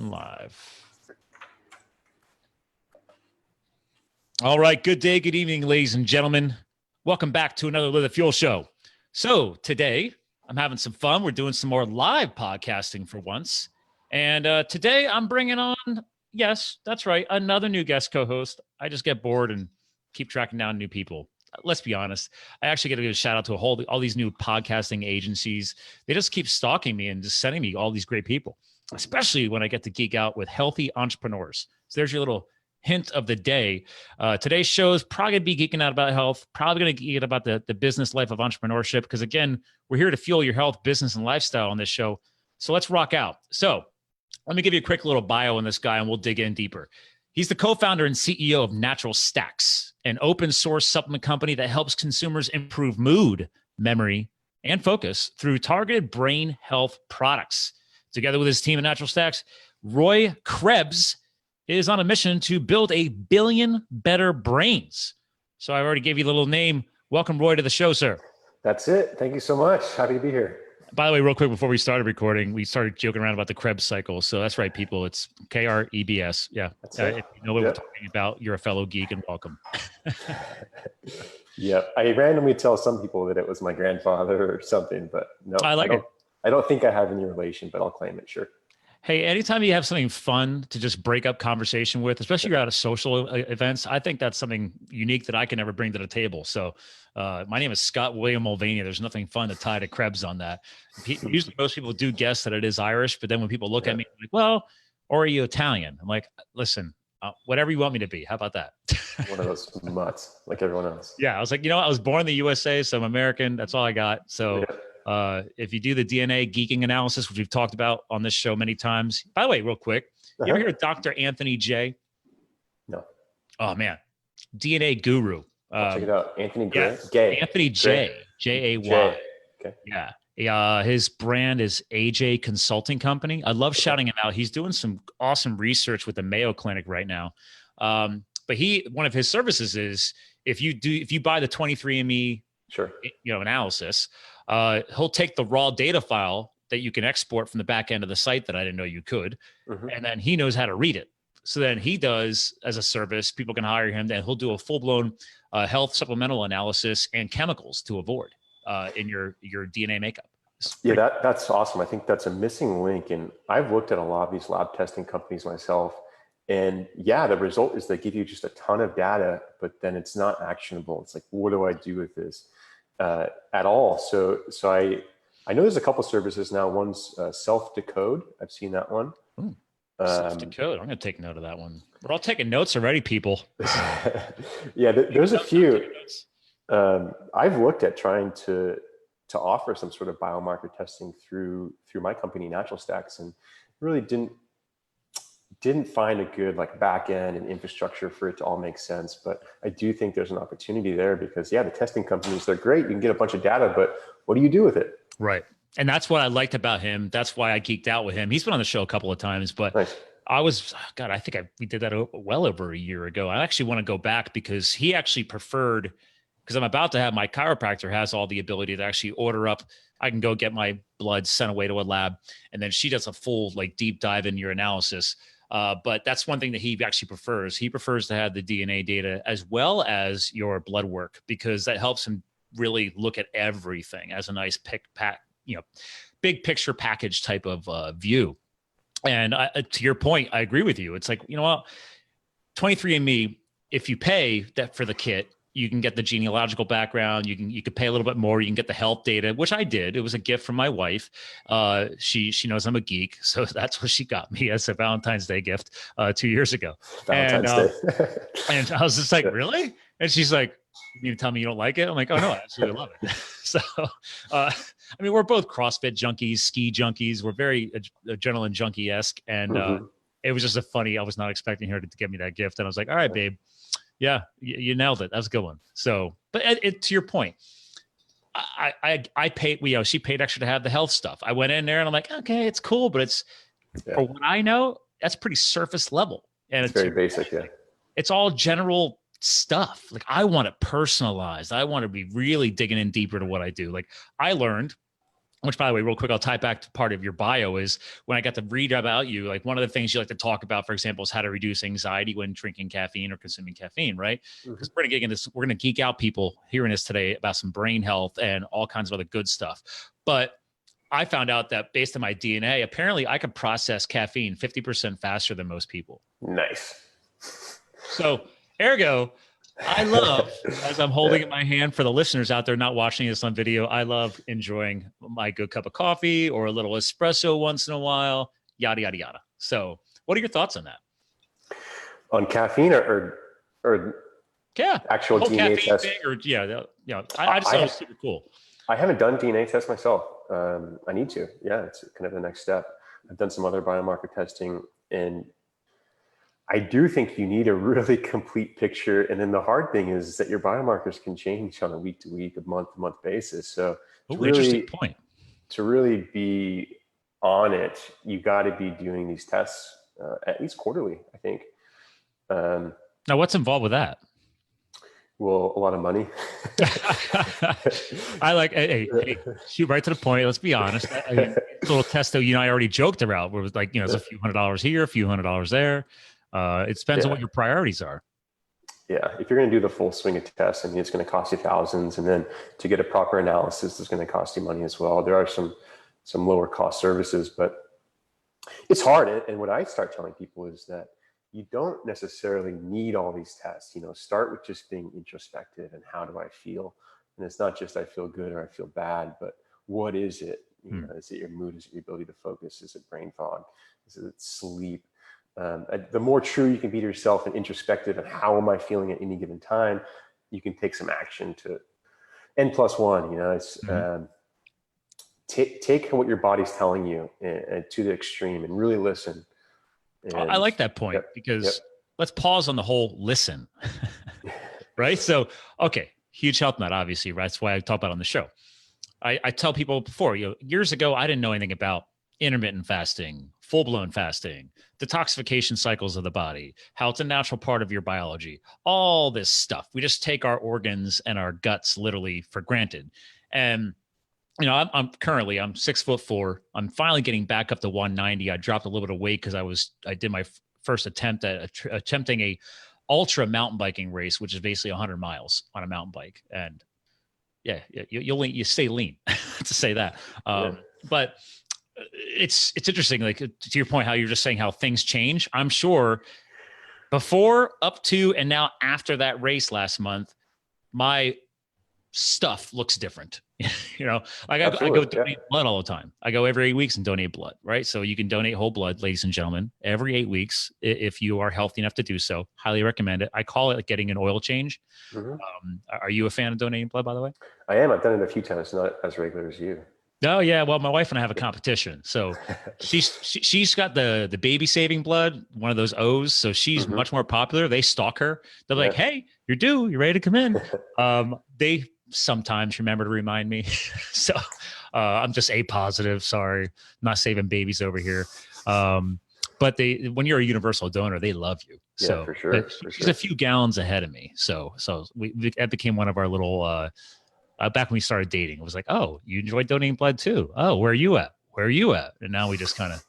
Going live. All right. Good day. Good evening, ladies and gentlemen. Welcome back to another Live the Fuel show. So today I'm having some fun. We're doing some more live podcasting for once. And today I'm bringing on, yes, that's right, another new guest co-host. I just get bored and keep tracking down new people. Let's be honest. I actually got to give a shout out to all these new podcasting agencies. They just keep stalking me and just sending me all these great people, especially when I get to geek out with healthy entrepreneurs. So there's your little hint of the day. Today's show is probably going to be geeking out about health, probably going to geek out about the business life of entrepreneurship, because again, we're here to fuel your health, business, and lifestyle on this show. So let's rock out. So let me give you a quick little bio on this guy and we'll dig in deeper. He's the co-founder and CEO of NaturalStacks, an open source supplement company that helps consumers improve mood, memory, and focus through targeted brain health products. Together with his team at NaturalStacks, Roy Krebs is on a mission to build 1 billion better brains. So I already gave you a little name. Welcome, Roy, to the show, sir. That's it. Thank you so much. Happy to be here. By the way, real quick, before we started recording, we started joking around about the Krebs cycle. So that's right, people. It's Krebs. Yeah. If you know what we're talking about, you're a fellow geek and welcome. Yeah. I randomly tell some people that it was my grandfather or something, but no, I don't think I have any relation, but I'll claim it. Sure. Hey, anytime you have something fun to just break up conversation with, especially you're at a social events, I think that's something unique that I can never bring to the table. So my name is Scott William Mulvaney. There's nothing fun to tie to Krebs on that. Usually most people do guess that it is Irish, but then when people look at me, like, well, or are you Italian? I'm like, listen, whatever you want me to be. How about that? One of those mutts like everyone else. Yeah, I was like, I was born in the USA, so I'm American. That's all I got. So if you do the DNA geeking analysis, which we've talked about on this show many times. By the way, real quick, you ever hear of Dr. Anthony J? No. Oh, man. DNA guru. Check it out. Anthony Gray? Yeah. Anthony J. J-A-Y. Okay. Yeah. His brand is AJ Consulting Company. I love shouting him out. He's doing some awesome research with the Mayo Clinic right now. But one of his services is if you buy the 23andMe analysis, he'll take the raw data file that you can export from the back end of the site that I didn't know you could, and then he knows how to read it. So then he does, as a service, people can hire him, and he'll do a full-blown health supplemental analysis and chemicals to avoid in your DNA makeup. Yeah, that's awesome. I think that's a missing link. And I've looked at a lot of these lab testing companies myself. And yeah, the result is they give you just a ton of data, but then it's not actionable. It's like, what do I do with this at all? So I know there's a couple services now. One's Self-Decode. I've seen that one. Self-Decode. I'm going to take note of that one. We're all taking notes already, people. Yeah, there's a few. I've looked at trying to offer some sort of biomarker testing through my company, NaturalStacks, and really didn't find a good back end and infrastructure for it to all make sense. But I do think there's an opportunity there because the testing companies, they're great. You can get a bunch of data, but what do you do with it? Right. And that's what I liked about him. That's why I geeked out with him. He's been on the show a couple of times, but nice. I think we did that well over a year ago. I actually want to go back because he actually preferred, because I'm about to have my chiropractor has all the ability to actually order up. I can go get my blood sent away to a lab, and then she does a full deep dive in your analysis. But that's one thing that he actually prefers. He prefers to have the DNA data as well as your blood work, because that helps him really look at everything as a nice big picture package type of view. And to your point, I agree with you. It's like, 23andMe, if you pay that for the kit, you can get the genealogical background. You could pay a little bit more. You can get the health data, which I did. It was a gift from my wife. She knows I'm a geek, so that's what she got me as a Valentine's Day gift 2 years ago. Valentine's Day. And I was just like, really? And she's like, you mean to tell me you don't like it? I'm like, oh no, I absolutely love it. So, we're both CrossFit junkies, ski junkies. We're very adrenaline junkie-esque. And it was just I was not expecting her to give me that gift. And I was like, all right, babe. Yeah, you nailed it. That's a good one. So, but to your point, I paid, she paid extra to have the health stuff. I went in there and I'm like, okay, it's cool, but it's, for what I know, that's pretty surface level. And it's very basic. Yeah. It's all general stuff. I want it personalized. I want to be really digging in deeper to what I do. I learned which by the way, real quick, I'll tie back to part of your bio is when I got to read about you, like one of the things you like to talk about, for example, is how to reduce anxiety when drinking caffeine or consuming caffeine, right? Because we're going to get into this, we're going to geek out people hearing this today about some brain health and all kinds of other good stuff. But I found out that based on my DNA, apparently I could process caffeine 50% faster than most people. Nice. So ergo, I love, as I'm holding in my hand for the listeners out there not watching this on video, I love enjoying my good cup of coffee or a little espresso once in a while, yada, yada, yada. So what are your thoughts on that? On caffeine or yeah, actual DNA test? Thing or, I just thought it was super cool. I haven't done DNA tests myself. I need to. Yeah, it's kind of the next step. I've done some other biomarker testing, and I do think you need a really complete picture. And then the hard thing is that your biomarkers can change on a week-to-week, a month-to-month basis. So interesting point. To really be on it, you got to be doing these tests at least quarterly, I think. Now, what's involved with that? Well, a lot of money. I like, hey, shoot right to the point. Let's be honest. I mean, little test that I already joked about where it was like, it's a few $100s here, a few $100s there. It depends on what your priorities are. Yeah. If you're going to do the full swing of tests, I mean, it's going to cost you thousands. And then to get a proper analysis is going to cost you money as well. There are some lower cost services, but it's hard. And what I start telling people is that you don't necessarily need all these tests. Start with just being introspective and how do I feel? And it's not just I feel good or I feel bad, but what is it? Is it your mood? Is it your ability to focus? Is it brain fog? Is it sleep? The more true you can be to yourself and introspective and how am I feeling at any given time, you can take some action to N+1. It's take what your body's telling you to the extreme and really listen. And, I like that point because let's pause on the whole listen, right? So, okay, huge health nut, obviously, right? That's why I talk about it on the show. I tell people before, years ago, I didn't know anything about intermittent fasting, full-blown fasting, detoxification cycles of the body, how it's a natural part of your biology, all this stuff. We just take our organs and our guts literally for granted. And I'm 6'4". I'm finally getting back up to 190. I dropped a little bit of weight because I did my first attempt at attempting a ultra mountain biking race, which is basically 100 miles on a mountain bike. And you stay lean to say that. But it's interesting, like to your point, how you're just saying how things change. I'm sure before, up to, and now after that race last month, my stuff looks different. I go donate blood all the time. I go every 8 weeks and donate blood, right? So you can donate whole blood, ladies and gentlemen, every 8 weeks if you are healthy enough to do so. Highly recommend it. I call it like getting an oil change. Are you a fan of donating blood, by the way? I am. I've done it a few times, not as regular as you. Oh yeah, well, my wife and I have a competition. So she's got the baby saving blood, one of those O's. So she's much more popular. They stalk her. They're like, "Hey, you're due. You're ready to come in." They sometimes remember to remind me. So I'm just A positive. Sorry, I'm not saving babies over here. But when you're a universal donor, they love you. So for sure. She's a few gallons ahead of me. So that became one of our little. Back when we started dating, it was like, oh, you enjoy donating blood too. Oh, where are you at? Where are you at? And now we just kind of,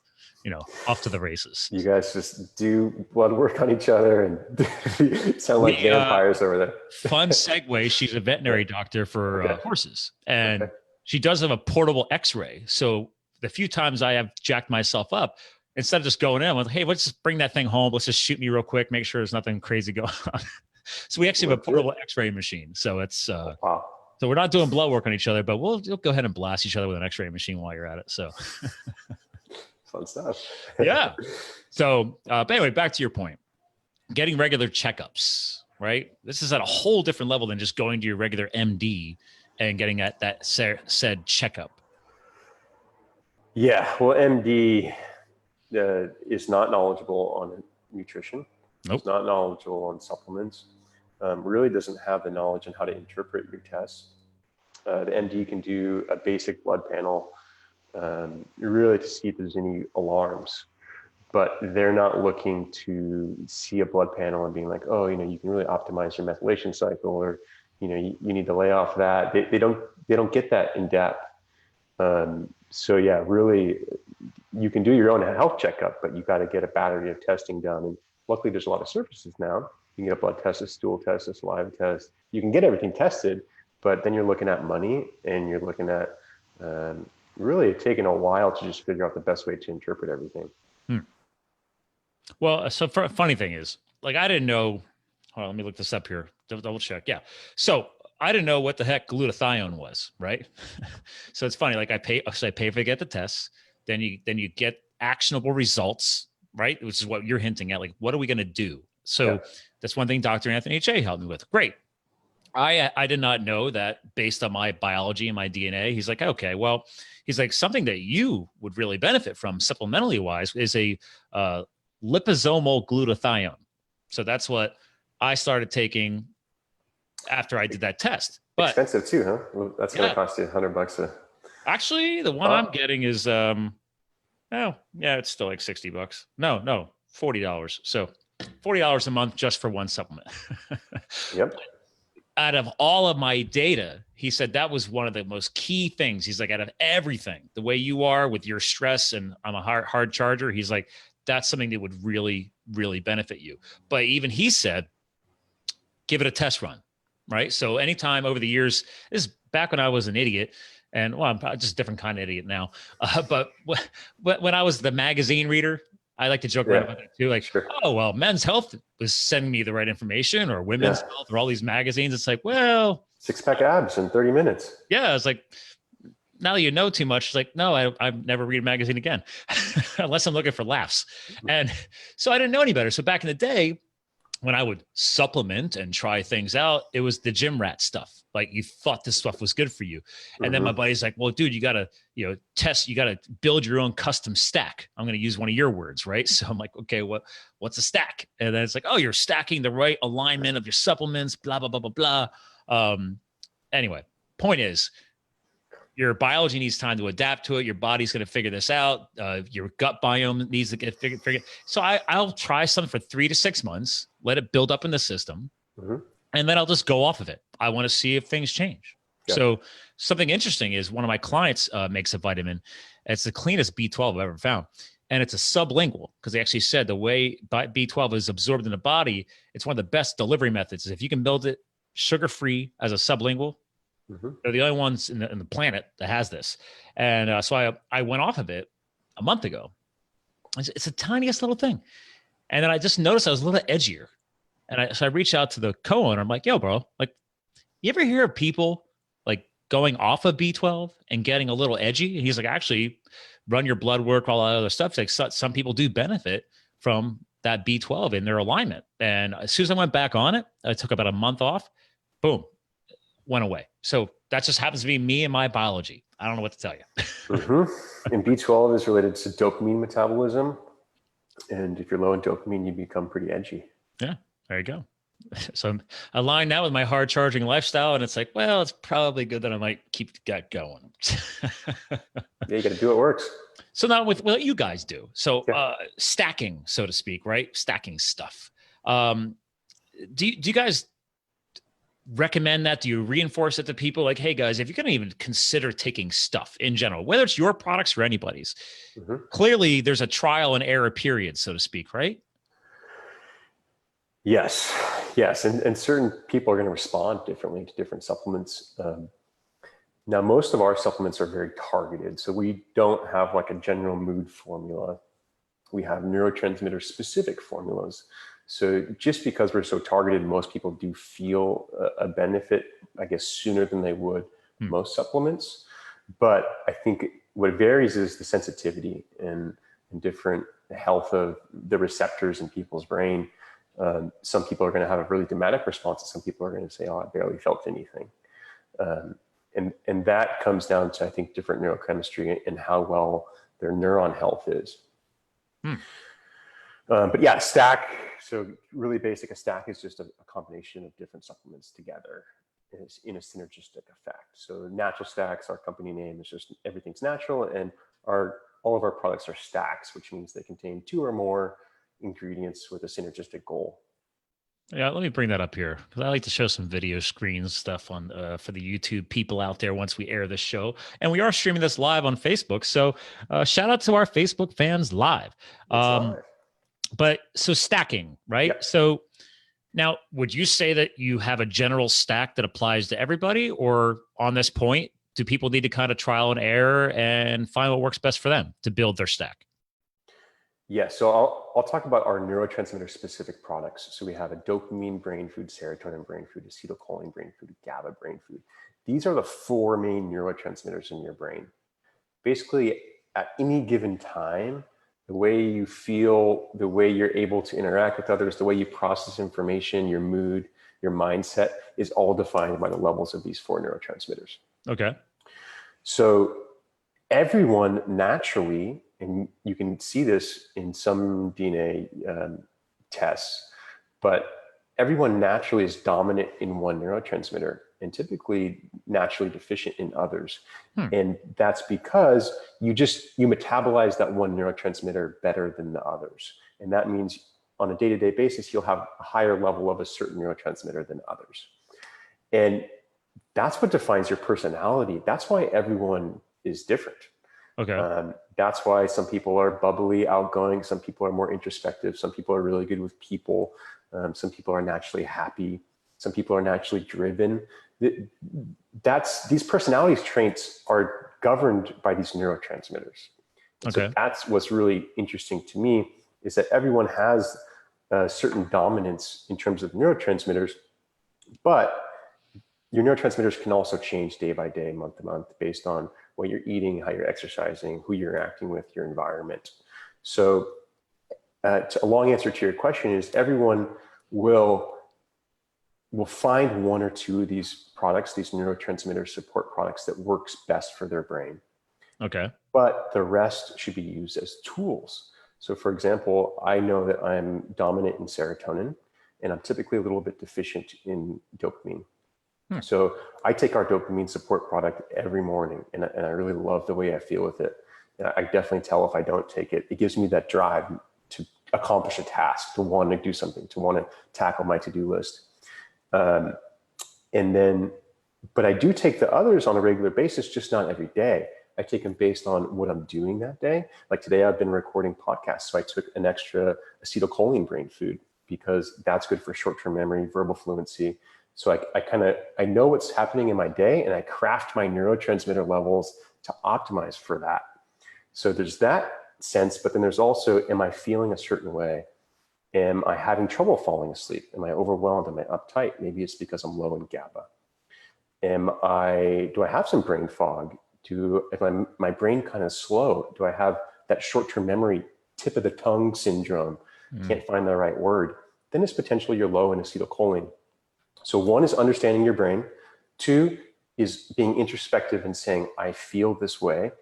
off to the races. You guys just do blood work on each other and sound like vampires over there. Fun segue. She's a veterinary doctor for horses, and she does have a portable X-ray. So the few times I have jacked myself up, instead of just going in, I'm like, hey, let's just bring that thing home. Let's just shoot me real quick. Make sure there's nothing crazy going on. So we actually have a portable X-ray machine. So it's wow. So we're not doing blood work on each other, but we'll go ahead and blast each other with an X-ray machine while you're at it. So fun stuff. Yeah. So, but anyway, back to your point, getting regular checkups, right? This is at a whole different level than just going to your regular MD and getting that said checkup. Yeah. Well, MD is not knowledgeable on nutrition. Nope. It's not knowledgeable on supplements. Really doesn't have the knowledge on how to interpret your tests. The MD can do a basic blood panel really to see if there's any alarms, but they're not looking to see a blood panel and being like, oh, you can really optimize your methylation cycle, or you need to lay off that. They don't get that in depth. So yeah, really, you can do your own health checkup, but you got to get a battery of testing done. And luckily, there's a lot of services now. You can get a blood test, a stool test, a saliva test. You can get everything tested, but then you're looking at money, and you're looking at really taking a while to just figure out the best way to interpret everything. Well, so funny thing is, like, I didn't know. Hold on, let me look this up here. Double check. Yeah. So I didn't know what the heck glutathione was, right? So it's funny. Like I pay to get the tests. Then you get actionable results, right? Which is what you're hinting at. Like, what are we going to do? So that's one thing Dr. Anthony Che helped me with. Great. I did not know that based on my biology and my DNA. He's like, okay, well, he's like, something that you would really benefit from supplementally wise is a liposomal glutathione. So that's what I started taking after I did that test. But expensive too, huh? Well, that's going to cost you $100 actually, the one I'm getting is it's still like $60. No, $40. So $40 a month just for one supplement. Yep. Out of all of my data, he said that was one of the most key things. He's like, out of everything, the way you are with your stress, and I'm a hard charger, he's like, that's something that would really, really benefit you. But even he said, give it a test run, right? So anytime over the years, this is back when I was an idiot, and well, I'm just a different kind of idiot now. But when I was the magazine reader, I like to joke around about that too. Like, oh, well, Men's Health was sending me the right information, or Women's Health, or all these magazines. It's like, well, 6-pack abs in 30 minutes. Yeah. It's like, now that you know too much, it's like, no, I never read a magazine again, unless I'm looking for laughs. And so I didn't know any better. So back in the day, when I would supplement and try things out, it was the gym rat stuff. Like, you thought this stuff was good for you. And then my buddy's like, well, dude, you got to, test, you got to build your own custom stack. I'm going to use one of your words, right? So I'm like, okay, what's a stack? And then it's like, oh, you're stacking the right alignment of your supplements, blah, blah, blah, blah, blah. Anyway, point is, your biology needs time to adapt to it. Your body's going to figure this out. Your gut biome needs to get figured. So I'll try something for 3 to 6 months, let it build up in the system, and then I'll just go off of it. I want to see if things change. Yeah. So something interesting is, one of my clients makes a vitamin. It's the cleanest B12 I've ever found. And it's a sublingual, because they actually said the way B12 is absorbed in the body, it's one of the best delivery methods. If you can build it sugar-free as a sublingual, they're the only ones in the planet that has this. And so I went off of it a month ago. It's the tiniest little thing. And then I just noticed I was a little edgier. And so I reached out to the co-owner. I'm like, yo, bro, like, you ever hear of people like going off of B12 and getting a little edgy? And he's like, actually, run your blood work, all that other stuff. Like, some people do benefit from that B12 in their alignment. And as soon as I went back on it, I took about a month off, boom, went away. So that just happens to be me and my biology. I don't know what to tell you. And B12 is related to dopamine metabolism. And if you're low in dopamine, you become pretty edgy. Yeah, there you go. So I'm aligned now with my hard charging lifestyle. And it's like, well, it's probably good that I might keep that going. Yeah, you got to do what works. So now with what you guys do. So stacking, so to speak, right? Stacking stuff. Do you guys recommend that? Do you reinforce it to people? Like, hey guys, if you're going to even consider taking stuff in general, whether it's your products or anybody's, clearly there's a trial and error period, so to speak, right? Yes. And certain people are going to respond differently to different supplements. Now, most of our supplements are very targeted. So we don't have like a general mood formula. We have neurotransmitter specific formulas. So just because we're so targeted, most people do feel a benefit, I guess, sooner than they would most supplements. But I think what varies is the sensitivity and different health of the receptors in people's brain. Some people are going to have a really dramatic response, and some people are going to say, oh, I barely felt anything. And that comes down to, I think, different neurochemistry and how well their neuron health is. But yeah, stack. So really basic, a stack is just a combination of different supplements together in a synergistic effect. So NaturalStacks, our company name, is just everything's natural, and all of our products are stacks, which means they contain 2 or more ingredients with a synergistic goal. Yeah, let me bring that up here because I like to show some video screens stuff on for the YouTube people out there once we air this show, and we are streaming this live on Facebook. So shout out to our Facebook fans live. It's live. But so stacking, right? Yep. So now, would you say that you have a general stack that applies to everybody, or on this point, do people need to kind of trial and error and find what works best for them to build their stack? Yeah, so I'll talk about our neurotransmitter specific products. So we have a dopamine brain food, serotonin brain food, acetylcholine brain food, GABA brain food. These are the four main neurotransmitters in your brain. Basically, at any given time, the way you feel, the way you're able to interact with others, the way you process information, your mood, your mindset is all defined by the levels of these four neurotransmitters. Okay. So everyone naturally, and you can see this in some DNA tests, but everyone naturally is dominant in one neurotransmitter and typically naturally deficient in others. And that's because you metabolize that one neurotransmitter better than the others. And that means on a day-to-day basis, you'll have a higher level of a certain neurotransmitter than others. And that's what defines your personality. That's why everyone is different. Okay. That's why some people are bubbly, outgoing. Some people are more introspective. Some people are really good with people. Some people are naturally happy. Some people are naturally driven. These personality traits are governed by these neurotransmitters. Okay. So that's what's really interesting to me, is that everyone has a certain dominance in terms of neurotransmitters, but your neurotransmitters can also change day by day, month to month, based on what you're eating, how you're exercising, who you're interacting with, your environment. So a long answer to your question is everyone will find one or two of these products, these neurotransmitter support products that works best for their brain. Okay. But the rest should be used as tools. So for example, I know that I'm dominant in serotonin and I'm typically a little bit deficient in dopamine. So I take our dopamine support product every morning and I really love the way I feel with it. And I definitely tell if I don't take it, it gives me that drive to accomplish a task, to want to do something, to want to tackle my to-do list. But I do take the others on a regular basis, just not every day. I take them based on what I'm doing that day. Like today I've been recording podcasts. So I took an extra acetylcholine brain food because that's good for short-term memory, verbal fluency. So I know what's happening in my day and I craft my neurotransmitter levels to optimize for that. So there's that sense, but then there's also, am I feeling a certain way? Am I having trouble falling asleep? Am I overwhelmed? Am I uptight? Maybe it's because I'm low in GABA. Do I have some brain fog? If my brain kind of slow, do I have that short-term memory, tip of the tongue syndrome? Can't find the right word. Then it's potentially you're low in acetylcholine. So one is understanding your brain. Two is being introspective and saying, I feel this way.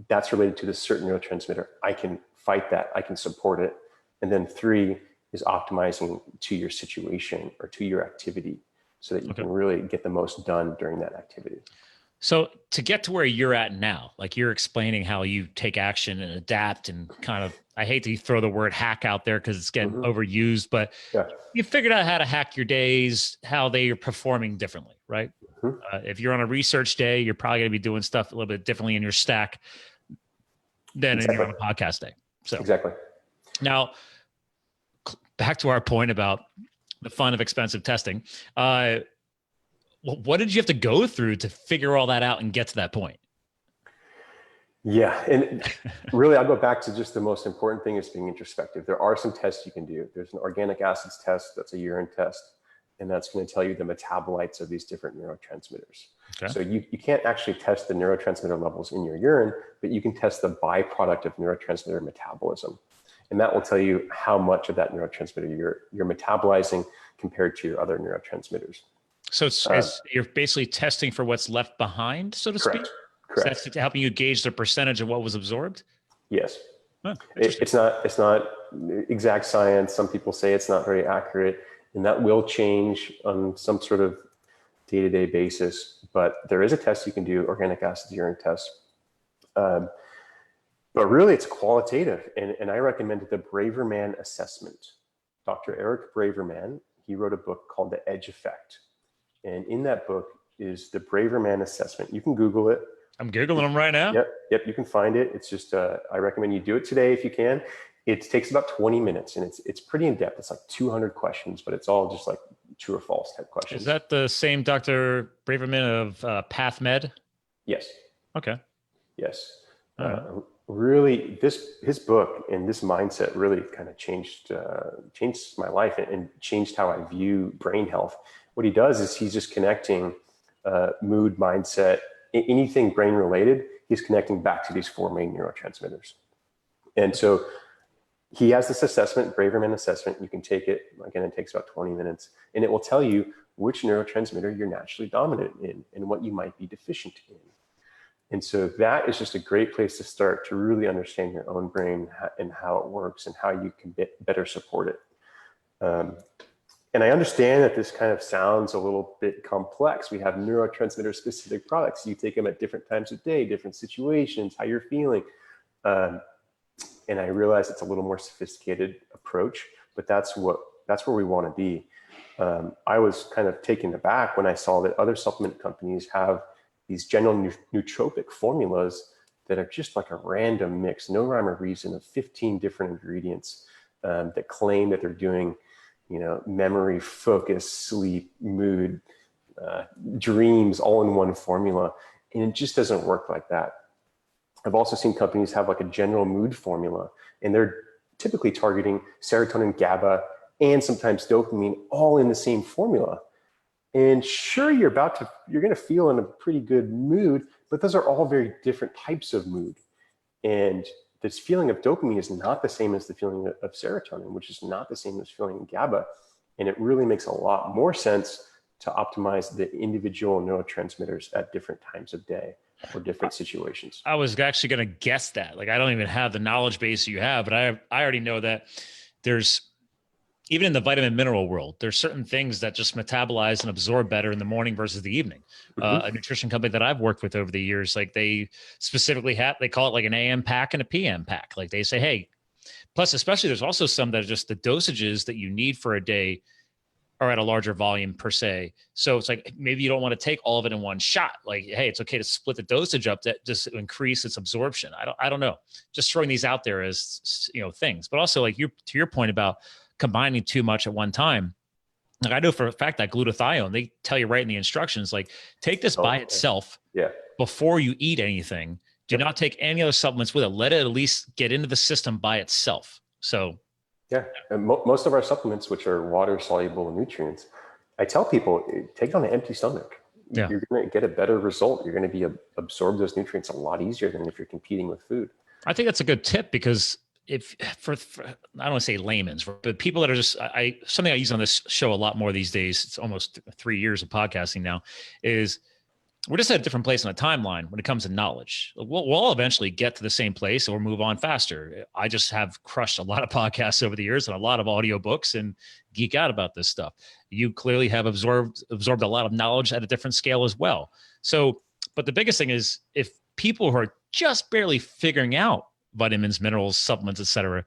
That's related to this certain neurotransmitter. I can fight that. I can support it. And then three is optimizing to your situation or to your activity so that you can really get the most done during that activity. So to get to where you're at now, like you're explaining how you take action and adapt and kind of, I hate to throw the word hack out there because it's getting overused, but you figured out how to hack your days, how they are performing differently, right? If you're on a research day, you're probably going to be doing stuff a little bit differently in your stack than if you're on a podcast day. So now back to our point about the fun of expensive testing. What did you have to go through to figure all that out and get to that point? Yeah, and really, I'll go back to just the most important thing is being introspective. There are some tests you can do. There's an organic acids test, that's a urine test, and that's going to tell you the metabolites of these different neurotransmitters. So you can't actually test the neurotransmitter levels in your urine, but you can test the byproduct of neurotransmitter metabolism. And that will tell you how much of that neurotransmitter you're metabolizing compared to your other neurotransmitters. So you're basically testing for what's left behind, so to speak? Correct. So that's helping you gauge the percentage of what was absorbed? Yes. It's not exact science. Some people say it's not very accurate, and that will change on some sort of day-to-day basis. But there is a test you can do, organic acids urine test. But really, it's qualitative, and I recommended the Braverman assessment. Dr. Eric Braverman, he wrote a book called The Edge Effect. And in that book is the Braverman assessment. You can Google it. I'm Googling them right now. Yep, you can find it. It's just, I recommend you do it today if you can. It takes about 20 minutes and it's pretty in-depth. It's like 200 questions, but it's all just like true or false type questions. Is that the same Dr. Braverman of PathMed? Yes. Okay. Yes. Really, his book and this mindset really kind of changed my life and changed how I view brain health. What he does is he's just connecting mood, mindset, anything brain related. He's connecting back to these four main neurotransmitters. And so he has this assessment, Braverman assessment. You can take it. Again, it takes about 20 minutes, and it will tell you which neurotransmitter you're naturally dominant in and what you might be deficient in. And so that is just a great place to start to really understand your own brain and how it works and how you can better support it. And I understand that this kind of sounds a little bit complex. We have neurotransmitter specific products. You take them at different times of day, different situations, how you're feeling. And I realize it's a little more sophisticated approach, but that's where we want to be. I was kind of taken aback when I saw that other supplement companies have these general nootropic formulas that are just like a random mix, no rhyme or reason, of 15 different ingredients that claim that they're doing, memory, focus, sleep, mood, dreams, all in one formula. And it just doesn't work like that. I've also seen companies have like a general mood formula, and they're typically targeting serotonin, GABA, and sometimes dopamine all in the same formula. And sure, you're going to feel in a pretty good mood, but those are all very different types of mood. And this feeling of dopamine is not the same as the feeling of serotonin, which is not the same as feeling GABA. And it really makes a lot more sense to optimize the individual neurotransmitters at different times of day or different situations. I was actually going to guess that. Like, I don't even have the knowledge base you have, but I already know that there's, even in the vitamin mineral world, there's certain things that just metabolize and absorb better in the morning versus the evening. A nutrition company that I've worked with over the years, like they specifically they call it like an AM pack and a PM pack. Like they say, hey, plus especially there's also some that are just the dosages that you need for a day are at a larger volume per se. So it's like, maybe you don't want to take all of it in one shot. Like, hey, it's okay to split the dosage up that just increase its absorption. I don't know. Just throwing these out there as, things, but also like to your point about combining too much at one time. Like I know for a fact that glutathione, they tell you right in the instructions, like take this by itself before you eat anything. Do not take any other supplements with it. Let it at least get into the system by itself. So and most of our supplements, which are water soluble nutrients, I tell people, take it on an empty stomach. You're going to get a better result. You're going to absorb those nutrients a lot easier than if you're competing with food. I think that's a good tip, because if for I don't want to say layman's, but people that are just, something I use on this show a lot more these days, it's almost 3 years of podcasting now, is we're just at a different place on the timeline when it comes to knowledge. We'll all eventually get to the same place or move on faster. I just have crushed a lot of podcasts over the years and a lot of audiobooks and geek out about this stuff. You clearly have absorbed a lot of knowledge at a different scale as well. So, but the biggest thing is, if people who are just barely figuring out vitamins, minerals, supplements, et cetera,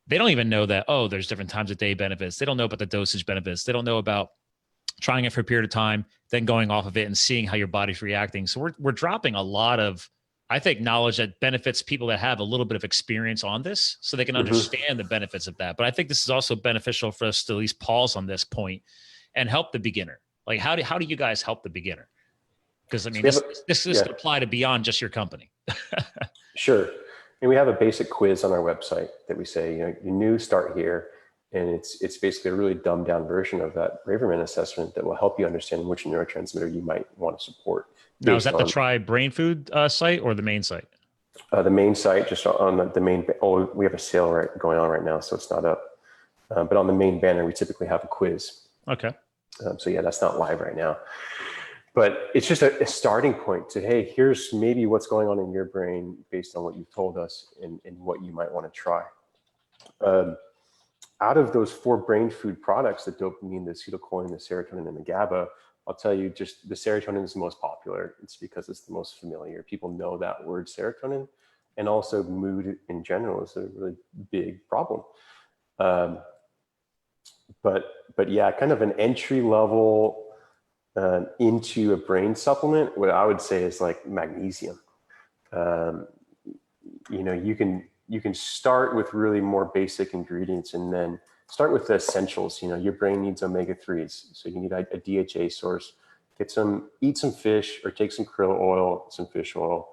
they don't even know that, there's different times of day benefits. They don't know about the dosage benefits. They don't know about trying it for a period of time, then going off of it and seeing how your body's reacting. So we're dropping a lot of, I think, knowledge that benefits people that have a little bit of experience on this, so they can understand the benefits of that. But I think this is also beneficial for us to at least pause on this point and help the beginner. Like, how do you guys help the beginner? Because I mean, this could apply to beyond just your company. Sure. And we have a basic quiz on our website that we say, you're new, start here. And it's basically a really dumbed down version of that Braverman assessment that will help you understand which neurotransmitter you might want to support. Now, is that the Try Brain Food site or the main site? The main site, just on the main, we have a sale going on right now, so it's not up. But on the main banner, we typically have a quiz. Okay. So that's not live right now. But it's just a starting point to, hey, here's maybe what's going on in your brain based on what you've told us and what you might want to try. Out of those 4 brain food products, the dopamine, the acetylcholine, the serotonin, and the GABA, I'll tell you, just the serotonin is the most popular. It's because it's the most familiar. People know that word, serotonin, and also mood in general is a really big problem. but yeah, kind of an entry level into a brain supplement. What I would say is like magnesium. You know, you can start with really more basic ingredients, and then start with the essentials. You know, your brain needs omega-3s, so you need a DHA source. Eat some fish, or take some krill oil, some fish oil.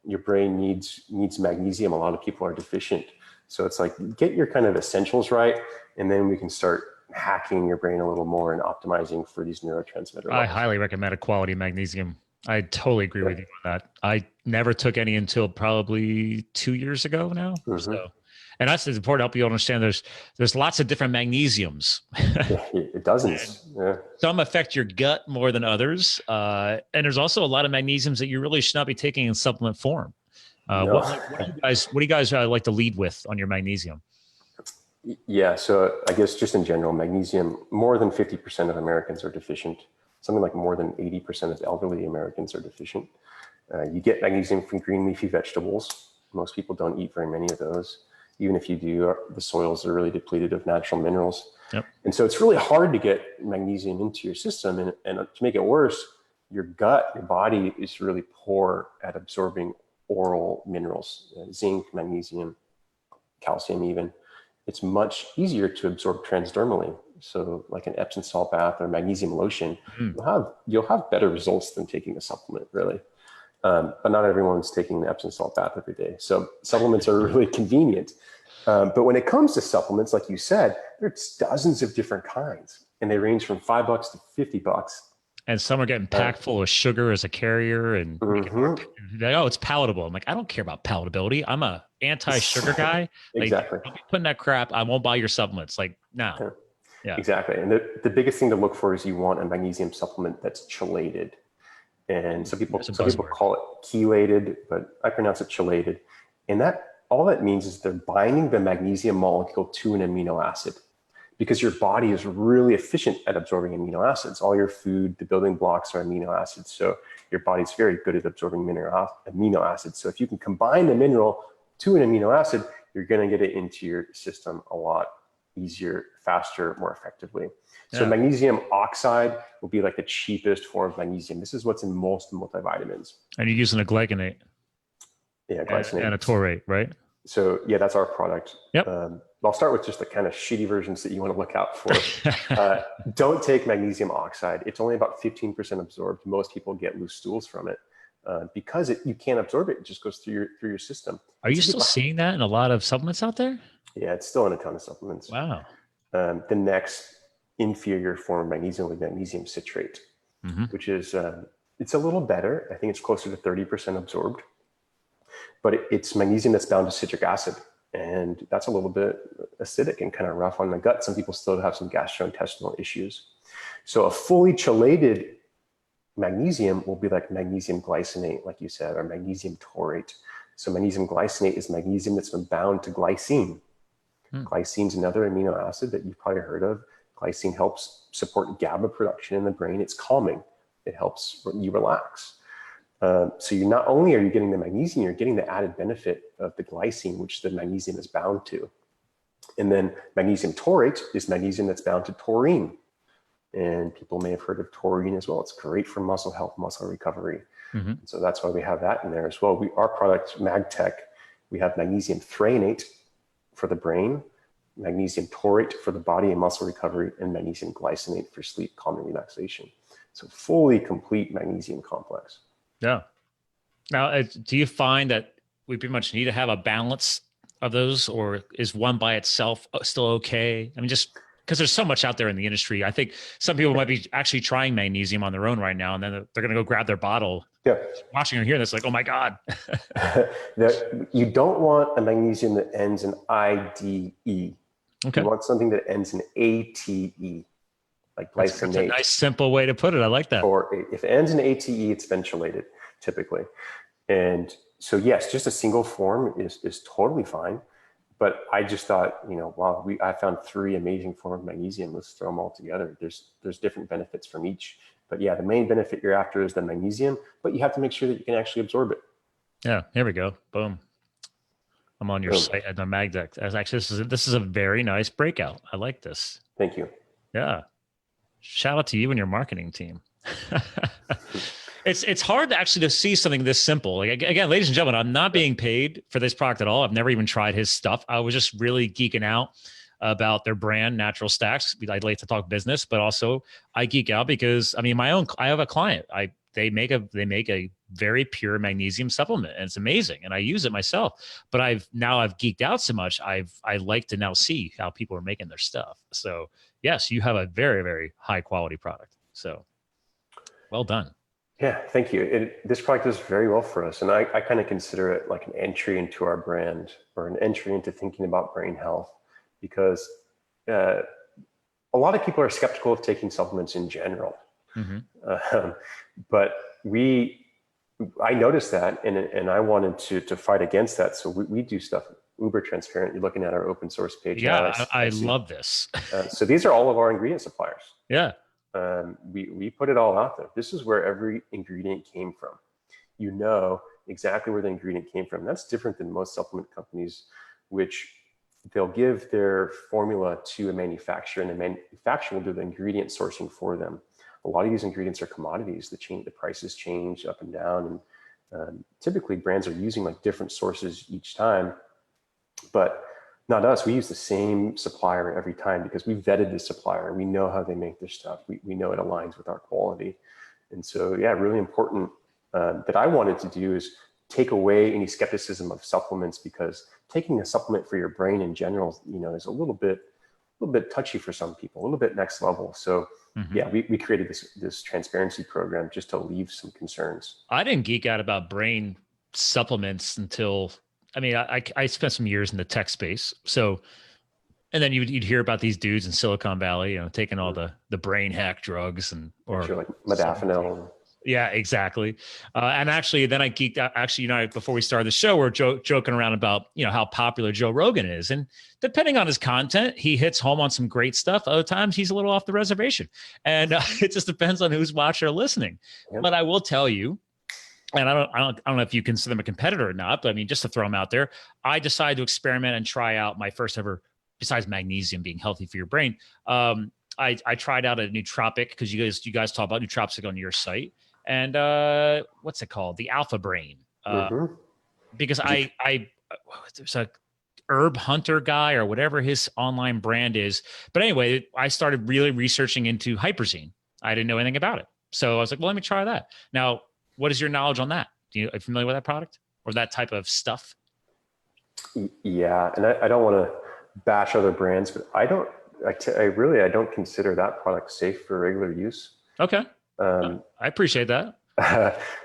Your brain needs magnesium. A lot of people are deficient. So it's like, get your kind of essentials right, and then we can start hacking your brain a little more and optimizing for these neurotransmitter levels. I highly recommend a quality magnesium. I totally agree with you on that. I never took any until probably 2 years ago now. So, and that's important to help you understand there's lots of different magnesiums. It dozens. Yeah. Some affect your gut more than others. And there's also a lot of magnesiums that you really should not be taking in supplement form. No. What do you guys like to lead with on your magnesium? Yeah, so I guess just in general, magnesium, more than 50% of Americans are deficient. Something like more than 80% of elderly Americans are deficient. You get magnesium from green leafy vegetables. Most people don't eat very many of those. Even if you do, the soils are really depleted of natural minerals. Yep. And so it's really hard to get magnesium into your system. And to make it worse, your gut, your body is really poor at absorbing oral minerals, zinc, magnesium, calcium even. It's much easier to absorb transdermally. So like an Epsom salt bath or magnesium lotion, you'll have better results than taking a supplement, really. But not everyone's taking the Epsom salt bath every day. So supplements are really convenient. But when it comes to supplements, like you said, there's dozens of different kinds, and they range from $5 to $50. And some are getting packed full of sugar as a carrier, and oh, it's palatable. I'm like, I don't care about palatability. I'm a anti-sugar guy. Exactly. Don't be putting that crap. I won't buy your supplements. Like, no. Yeah. Exactly. And the biggest thing to look for is you want a magnesium supplement that's chelated. And some people call it chelated, but I pronounce it chelated. And all that means is they're binding the magnesium molecule to an amino acid, because your body is really efficient at absorbing amino acids. All your food, the building blocks are amino acids. So your body's very good at absorbing amino acids. So if you can combine the mineral to an amino acid, you're going to get it into your system a lot easier, faster, more effectively. So magnesium oxide will be like the cheapest form of magnesium. This is what's in most multivitamins. And you're using a glycinate. Yeah, glycinate. And a taurate, right? So yeah, that's our product. Yep. I'll start with just the kind of shitty versions that you want to look out for. Don't take magnesium oxide. It's only about 15% absorbed. Most people get loose stools from it because you can't absorb it. It just goes through your system. Are you still seeing that in a lot of supplements out there? Yeah, it's still in a ton of supplements. Wow. The next inferior form of magnesium is magnesium citrate, which is, it's a little better. I think it's closer to 30% absorbed, but it's magnesium that's bound to citric acid. And that's a little bit acidic and kind of rough on the gut. Some people still have some gastrointestinal issues. So a fully chelated magnesium will be like magnesium glycinate, like you said, or magnesium taurate. So magnesium glycinate is magnesium that's been bound to glycine. Glycine is another amino acid that you've probably heard of. Glycine helps support GABA production in the brain. It's calming. It helps you relax. So you not only are you getting the magnesium, you're getting the added benefit of the glycine, which the magnesium is bound to. And then magnesium taurate is magnesium that's bound to taurine. And people may have heard of taurine as well. It's great for muscle health, muscle recovery. So that's why we have that in there as well. Our product, MagTech, we have magnesium threonate for the brain, magnesium taurate for the body and muscle recovery, and magnesium glycinate for sleep, calm, and relaxation. So fully complete magnesium complex. Yeah. Now, do you find that we pretty much need to have a balance of those, or is one by itself still okay? I mean, just because there's so much out there in the industry. I think some people might be actually trying magnesium on their own right now, and then they're going to go grab their bottle. Yeah. Watching or hearing this, like, oh my God. You don't want a magnesium that ends in IDE. Okay. You want something that ends in ATE, like glycinate. That's a nice, simple way to put it. I like that. Or if it ends in ATE, it's ventilated typically. And so, yes, just a single form is totally fine. But I just thought, wow, I found 3 amazing forms of magnesium. Let's throw them all together. There's different benefits from each. But yeah, the main benefit you're after is the magnesium, but you have to make sure that you can actually absorb it. Yeah, here we go. Boom. I'm on your site at the Magdex. As actually, this is a very nice breakout. I like this. Thank you. Yeah. Shout out to you and your marketing team. It's hard to actually to see something this simple. Like, again, ladies and gentlemen, I'm not being paid for this product at all. I've never even tried his stuff. I was just really geeking out about their brand, NaturalStacks. I'd like to talk business, but also I geek out because I have a client. They make a very pure magnesium supplement, and it's amazing, and I use it myself. But I've geeked out so much. I like to now see how people are making their stuff. So yes, you have a very, very high quality product. So well done. Yeah, thank you. This product does very well for us. And I kind of consider it like an entry into our brand, or an entry into thinking about brain health, because a lot of people are skeptical of taking supplements in general. But I noticed that, and I wanted to fight against that. So we do stuff uber transparent. You're looking at our open source page. Yeah, I love this. So these are all of our ingredient suppliers. Yeah. We put it all out there. This is where every ingredient came from. You know exactly where the ingredient came from. That's different than most supplement companies, which they'll give their formula to a manufacturer, and the manufacturer will do the ingredient sourcing for them. A lot of these ingredients are commodities. The prices change up and down, and typically brands are using like different sources each time. But not us. We use the same supplier every time because we vetted the supplier. We know how they make their stuff. We know it aligns with our quality. And so, yeah, really important that I wanted to do is take away any skepticism of supplements, because taking a supplement for your brain in general, is a little bit touchy for some people, a little bit next level. So yeah, we created this transparency program just to alleviate some concerns. I didn't geek out about brain supplements until, I spent some years in the tech space. So, and then you'd hear about these dudes in Silicon Valley, taking all the brain hack drugs or like modafinil. Yeah, exactly. And actually, then I geeked out. Actually, before we started the show, we're joking around about how popular Joe Rogan is, and depending on his content, he hits home on some great stuff. Other times, he's a little off the reservation, and it just depends on who's watching or listening. Yep. But I will tell you, and I don't know if you consider them a competitor or not, but just to throw them out there, I decided to experiment and try out my first ever, besides magnesium being healthy for your brain. I tried out a nootropic, because you guys talk about nootropic on your site. And what's it called? The Alpha Brain. Because there's a herb hunter guy or whatever his online brand is. But anyway, I started really researching into hyperzine. I didn't know anything about it. So I was like, well, let me try that. Now, what is your knowledge on that? Are you familiar with that product or that type of stuff? Yeah. And I don't want to bash other brands, but I don't consider that product safe for regular use. Okay. I appreciate that.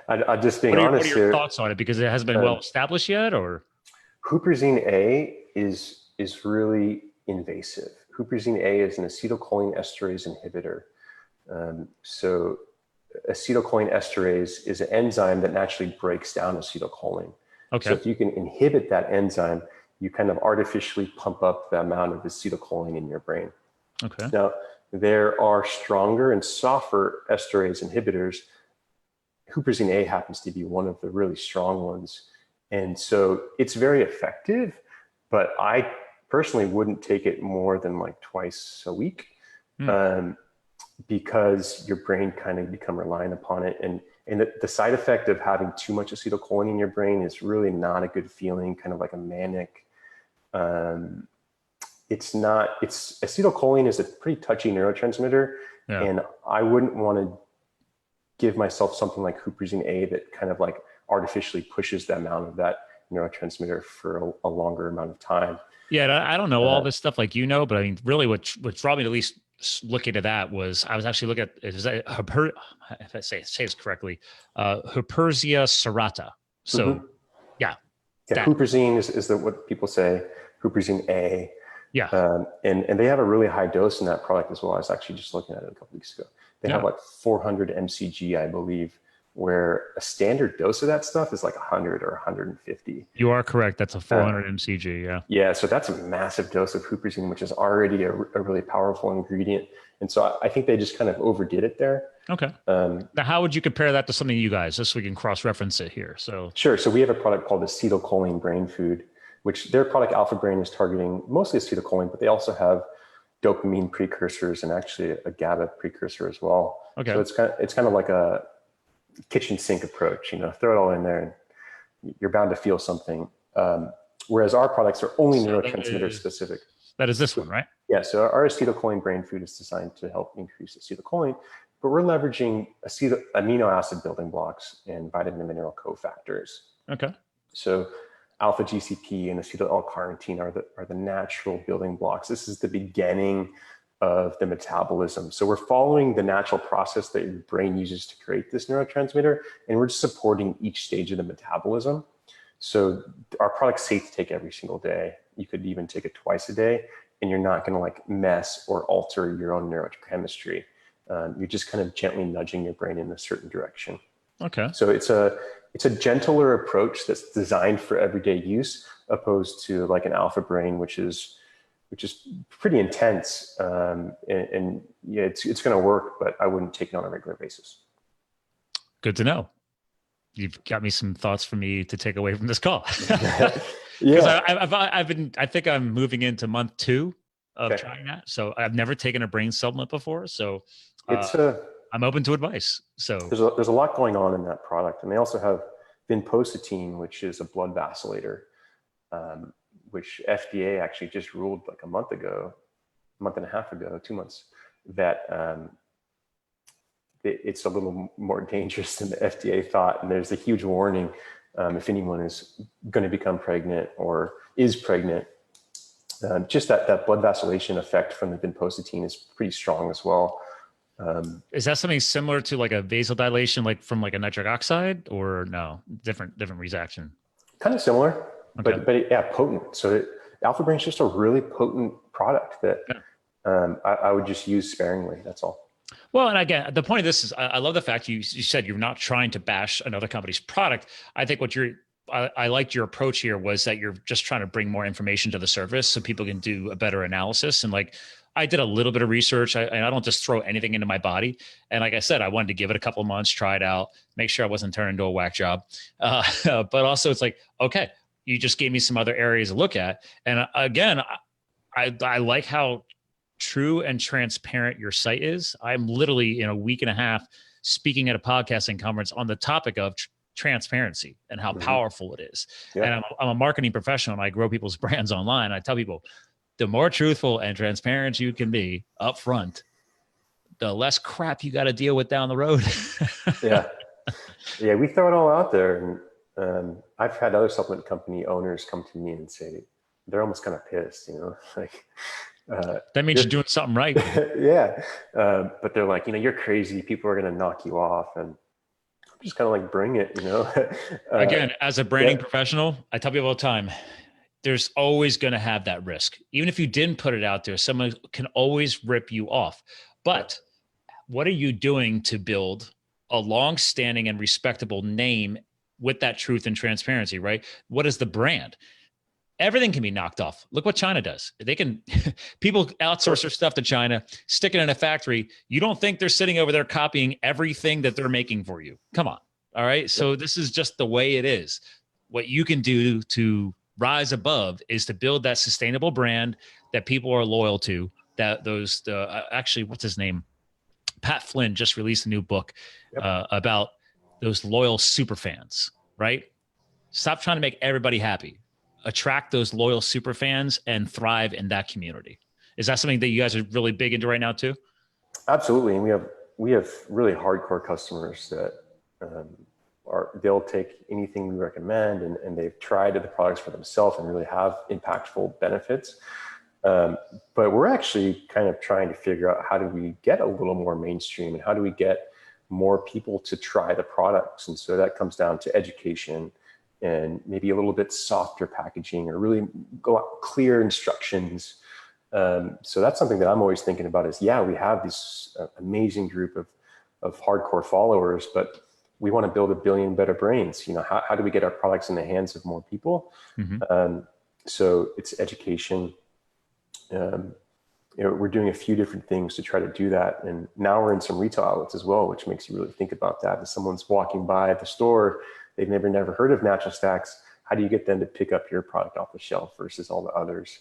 I'm just being honest here. What are your thoughts on it? Because it hasn't been well established yet, or? Huperzine A is really invasive. Huperzine A is an acetylcholine esterase inhibitor. So acetylcholine esterase is an enzyme that naturally breaks down acetylcholine. Okay. So if you can inhibit that enzyme, you kind of artificially pump up the amount of acetylcholine in your brain. Okay. Now, there are stronger and softer esterase inhibitors. Huperzine A happens to be one of the really strong ones. And so it's very effective, but I personally wouldn't take it more than like twice a week because your brain kind of become reliant upon it. And the side effect of having too much acetylcholine in your brain is really not a good feeling, kind of like a manic. Acetylcholine is a pretty touchy neurotransmitter. Yeah. And I wouldn't want to give myself something like Huperzine A that kind of like artificially pushes the amount of that neurotransmitter for a longer amount of time. Yeah, I don't know all this stuff like but really what brought me to at least look into that was I was actually looking at, if I say this correctly, Huperzia serrata. So yeah. Huperzine is what people say, Huperzine A. Yeah. And they have a really high dose in that product as well. I was actually just looking at it a couple weeks ago. They have like 400 mcg, I believe, where a standard dose of that stuff is like 100 or 150. You are correct. That's a 400 mcg. Yeah. Yeah. So that's a massive dose of Huperzine, which is already a really powerful ingredient. And so I think they just kind of overdid it there. Okay. Now, how would you compare that to something you guys, just so we can cross-reference it here? So sure. So we have a product called acetylcholine brain food. which their product Alpha Brain is targeting mostly acetylcholine, but they also have dopamine precursors and actually a GABA precursor as well. Okay. So it's kind of like a kitchen sink approach, throw it all in there and you're bound to feel something. Whereas our products are only neurotransmitter specific. That is this one, right? Yeah. So our acetylcholine brain food is designed to help increase acetylcholine, but we're leveraging amino acid building blocks and vitamin and mineral cofactors. Okay. So alpha GCP and acetyl L-carnitine are the natural building blocks. This is the beginning of the metabolism. So we're following the natural process that your brain uses to create this neurotransmitter, and we're just supporting each stage of the metabolism. So our product's safe to take every single day. You could even take it twice a day, and you're not going to like mess or alter your own neurochemistry. You're just kind of gently nudging your brain in a certain direction. Okay. So it's a gentler approach that's designed for everyday use, opposed to like an Alpha Brain, which is pretty intense. And yeah, it's going to work, but I wouldn't take it on a regular basis. Good to know. You've got me some thoughts for me to take away from this call. Yeah. I think I'm moving into month 2 of trying that. So I've never taken a brain supplement before. So I'm open to advice. So there's a lot going on in that product. And they also have vinpocetine, which is a blood vacillator, which FDA actually just ruled like a month and a half ago, 2 months, that it's a little more dangerous than the FDA thought. And there's a huge warning if anyone is going to become pregnant or is pregnant. Just that blood vacillation effect from the vinpocetine is pretty strong as well. Is that something similar to like a vasodilation, like from like a nitric oxide, or no, different reaction? Kind of similar, okay. but yeah, potent. So Alpha Brain is just a really potent product that I would just use sparingly. That's all. Well, and again, the point of this is, I love the fact you said you're not trying to bash another company's product. I think I liked your approach here was that you're just trying to bring more information to the surface so people can do a better analysis. And like, I did a little bit of research. I don't just throw anything into my body. And like I said, I wanted to give it a couple of months, try it out, make sure I wasn't turning into a whack job. But also it's like, okay, you just gave me some other areas to look at. And again, I like how true and transparent your site is. I'm literally in a week and a half speaking at a podcasting conference on the topic of transparency and how powerful it is. Yeah. And I'm a marketing professional and I grow people's brands online. I tell people, the more truthful and transparent you can be up front, the less crap you got to deal with down the road. Yeah. We throw it all out there. And I've had other supplement company owners come to me and say, they're almost kind of pissed, like, that means you're doing something right. Yeah. But they're like, you're crazy. People are going to knock you off. And I'm just kind of like, bring it, Again, as a branding professional, I tell people all the time, there's always going to have that risk. Even if you didn't put it out there, someone can always rip you off. But what are you doing to build a long-standing and respectable name with that truth and transparency, right? What is the brand? Everything can be knocked off. Look what China does. They can, people outsource their stuff to China, stick it in a factory. You don't think they're sitting over there copying everything that they're making for you. Come on. All right. So this is just the way it is. What you can do to rise above is to build that sustainable brand that people are loyal to, that actually, what's his name? Pat Flynn just released a new book about those loyal super fans, right? Stop trying to make everybody happy. Attract those loyal super fans and thrive in that community. Is that something that you guys are really big into right now too? Absolutely. And we have really hardcore customers that they'll take anything we recommend and they've tried the products for themselves and really have impactful benefits. But we're actually kind of trying to figure out how do we get a little more mainstream and how do we get more people to try the products. And so that comes down to education and maybe a little bit softer packaging or really go out clear instructions. So that's something that I'm always thinking about is, we have this amazing group of hardcore followers, but we want to build 1 billion better brains. How do we get our products in the hands of more people? So it's education. We're doing a few different things to try to do that. And now we're in some retail outlets as well, which makes you really think about that. If someone's walking by the store, they've never heard of NaturalStacks, how do you get them to pick up your product off the shelf versus all the others?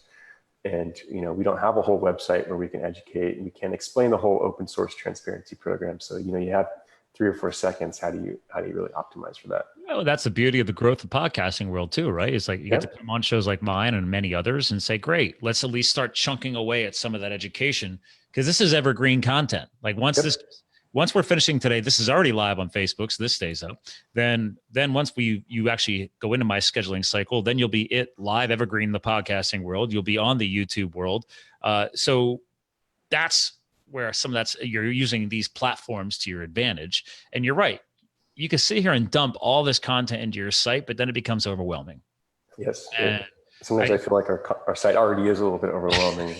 And, we don't have a whole website where we can educate, and we can't explain the whole open source transparency program. So, you have 3 or 4 seconds. How do you really optimize for that? Well, that's the beauty of the growth of podcasting world too, right? It's like you get to come on shows like mine and many others and say, great, let's at least start chunking away at some of that education, because this is evergreen content. Like once we're finishing today, this is already live on Facebook, so this stays up. Then once you actually go into my scheduling cycle, then you'll be live evergreen in the podcasting world. You'll be on the YouTube world. So that's where you're using these platforms to your advantage. And you're right. You can sit here and dump all this content into your site, but then it becomes overwhelming. Yes. Sometimes I feel like our site already is a little bit overwhelming.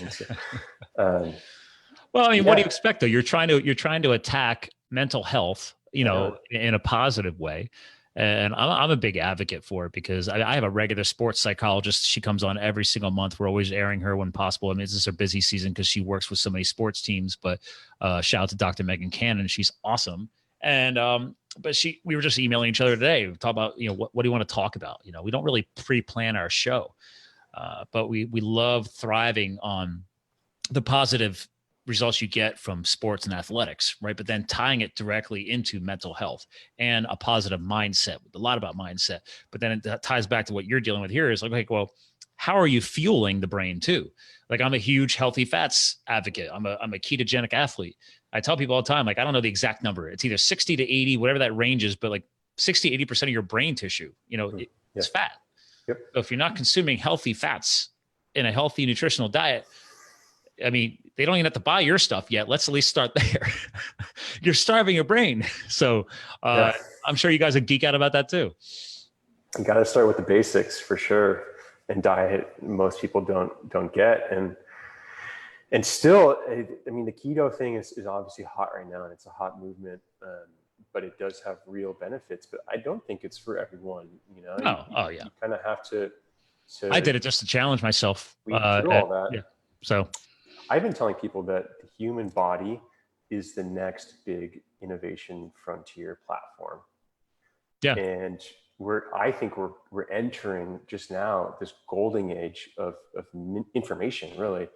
Well, I mean, what do you expect though? You're trying to attack mental health, in a positive way. And I'm a big advocate for it, because I have a regular sports psychologist. She comes on every single month. We're always airing her when possible. I mean, this is her busy season because she works with so many sports teams, but shout out to Dr. Megan Cannon. She's awesome. And, but we were just emailing each other today. We talk about, what do you want to talk about? We don't really pre-plan our show, but we love thriving on the positive results you get from sports and athletics, right? But then tying it directly into mental health and a positive mindset, a lot about mindset. But then it ties back to what you're dealing with here is like, well, how are you fueling the brain too? Like, I'm a huge healthy fats advocate. I'm a ketogenic athlete. I tell people all the time, like, I don't know the exact number. It's either 60 to 80, whatever that range is, but like 60, 80% of your brain tissue, it's fat. Yep. So if you're not consuming healthy fats in a healthy nutritional diet, I mean, they don't even have to buy your stuff yet. Let's at least start there. You're starving your brain. So I'm sure you guys would geek out about that too. You got to start with the basics for sure. And diet, most people don't get. And still, I mean, the keto thing is obviously hot right now, and it's a hot movement, but it does have real benefits. But I don't think it's for everyone, You kind of have to. I did it just to challenge myself. We do all that. Yeah. So I've been telling people that the human body is the next big innovation frontier platform. Yeah. And I think we're entering just now this golden age of information, really.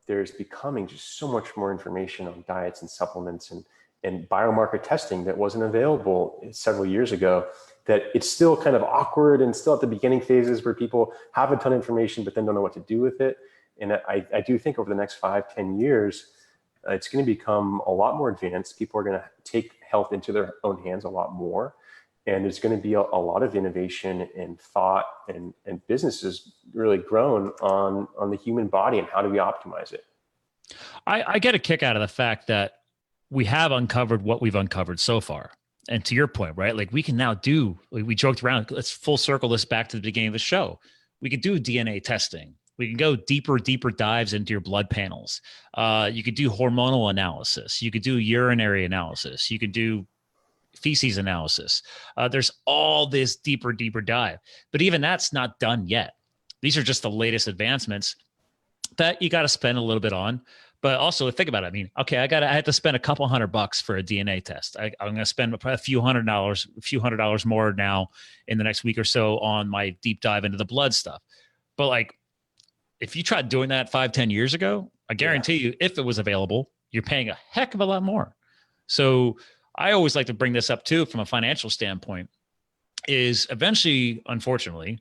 There's becoming just so much more information on diets and supplements and biomarker testing that wasn't available several years ago, that it's still kind of awkward and still at the beginning phases where people have a ton of information, but then don't know what to do with it. And I do think over the next 5-10 years, it's going to become a lot more advanced. People are going to take health into their own hands a lot more. And there's going to be a lot of innovation and thought and businesses really grown on the human body and how do we optimize it. I get a kick out of the fact that we have uncovered what we've uncovered so far. And to your point, right? Like, we can now we joked around, let's full circle this back to the beginning of the show. We could do DNA testing. We can go deeper dives into your blood panels. You could do hormonal analysis. You could do urinary analysis. You could do feces analysis. There's all this deeper dive, but even that's not done yet. These are just the latest advancements that you got to spend a little bit on. But also think about it. I mean, okay, I had to spend a couple $100 for a DNA test. I'm going to spend a few hundred dollars more now in the next week or so on my deep dive into the blood stuff. But like, if you tried doing that 5-10 years ago, I guarantee you, if it was available, you're paying a heck of a lot more. So I always like to bring this up too, from a financial standpoint, is eventually, unfortunately,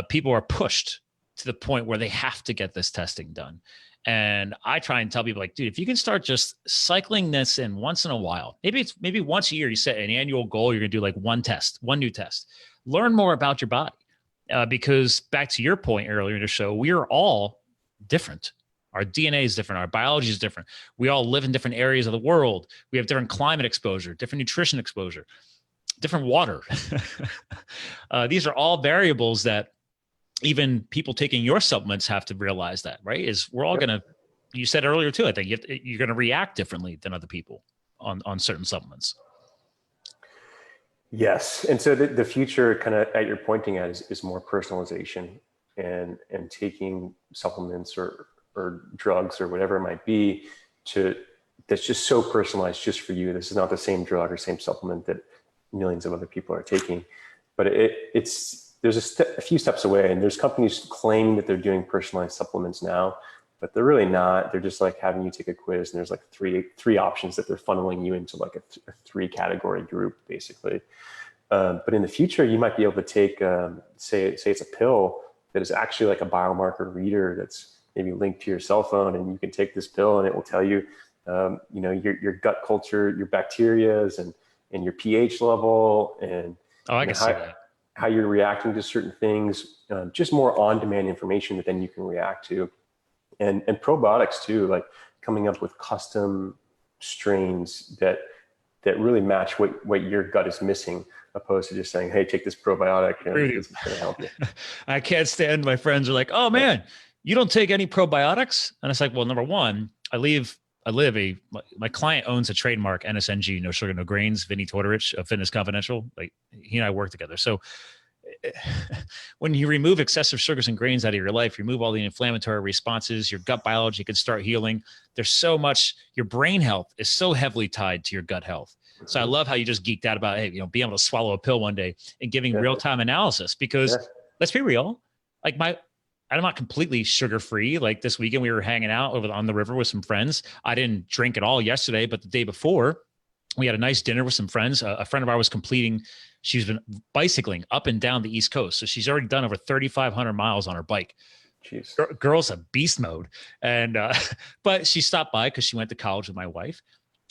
people are pushed to the point where they have to get this testing done. And I try and tell people, like, dude, if you can start just cycling this in once in a while, maybe once a year, you set an annual goal, you're going to do like one new test, learn more about your body. Because back to your point earlier in the show, we are all different. Our DNA is different. Our biology is different. We all live in different areas of the world. We have different climate exposure, different nutrition exposure, different water. These are all variables that even people taking your supplements have to realize that, right? Is we're all going to, you said earlier too, I think you're going to react differently than other people on certain supplements. Yes. And so the future kind of at you're pointing at is more personalization and taking supplements or drugs or whatever it might be that's just so personalized just for you. This is not the same drug or same supplement that millions of other people are taking. but there's a few steps away, and there's companies claiming that they're doing personalized supplements now, but they're really not. They're just like having you take a quiz, and there's like three options that they're funneling you into like a 3-category group, basically. But in the future, you might be able to take, say it's a pill that is actually like a biomarker reader that's maybe linked to your cell phone, and you can take this pill and it will tell you, your gut culture, your bacterias, and your pH level, and I can see that. How you're reacting to certain things, just more on-demand information that then you can react to. And probiotics too, like coming up with custom strains that really match what your gut is missing, opposed to just saying, hey, take this probiotic and it's going to help you. I can't stand my friends are like, oh man, you don't take any probiotics? And it's like, well, number one, my client owns a trademark, NSNG, no sugar, no grains, Vinny Tortorich of Fitness Confidential. Like, he and I work together. So when you remove excessive sugars and grains out of your life, remove all the inflammatory responses, your gut biology can start healing. There's so much, your brain health is so heavily tied to your gut health. So I love how you just geeked out about, hey, being able to swallow a pill one day and giving real-time analysis, because let's be real, like I'm not completely sugar-free. Like this weekend we were hanging out on the river with some friends. I didn't drink at all yesterday, but the day before we had a nice dinner with some friends. A friend of ours was she's been bicycling up and down the East Coast. So she's already done over 3,500 miles on her bike. Jeez. Girl's a beast mode. And, but she stopped by because she went to college with my wife,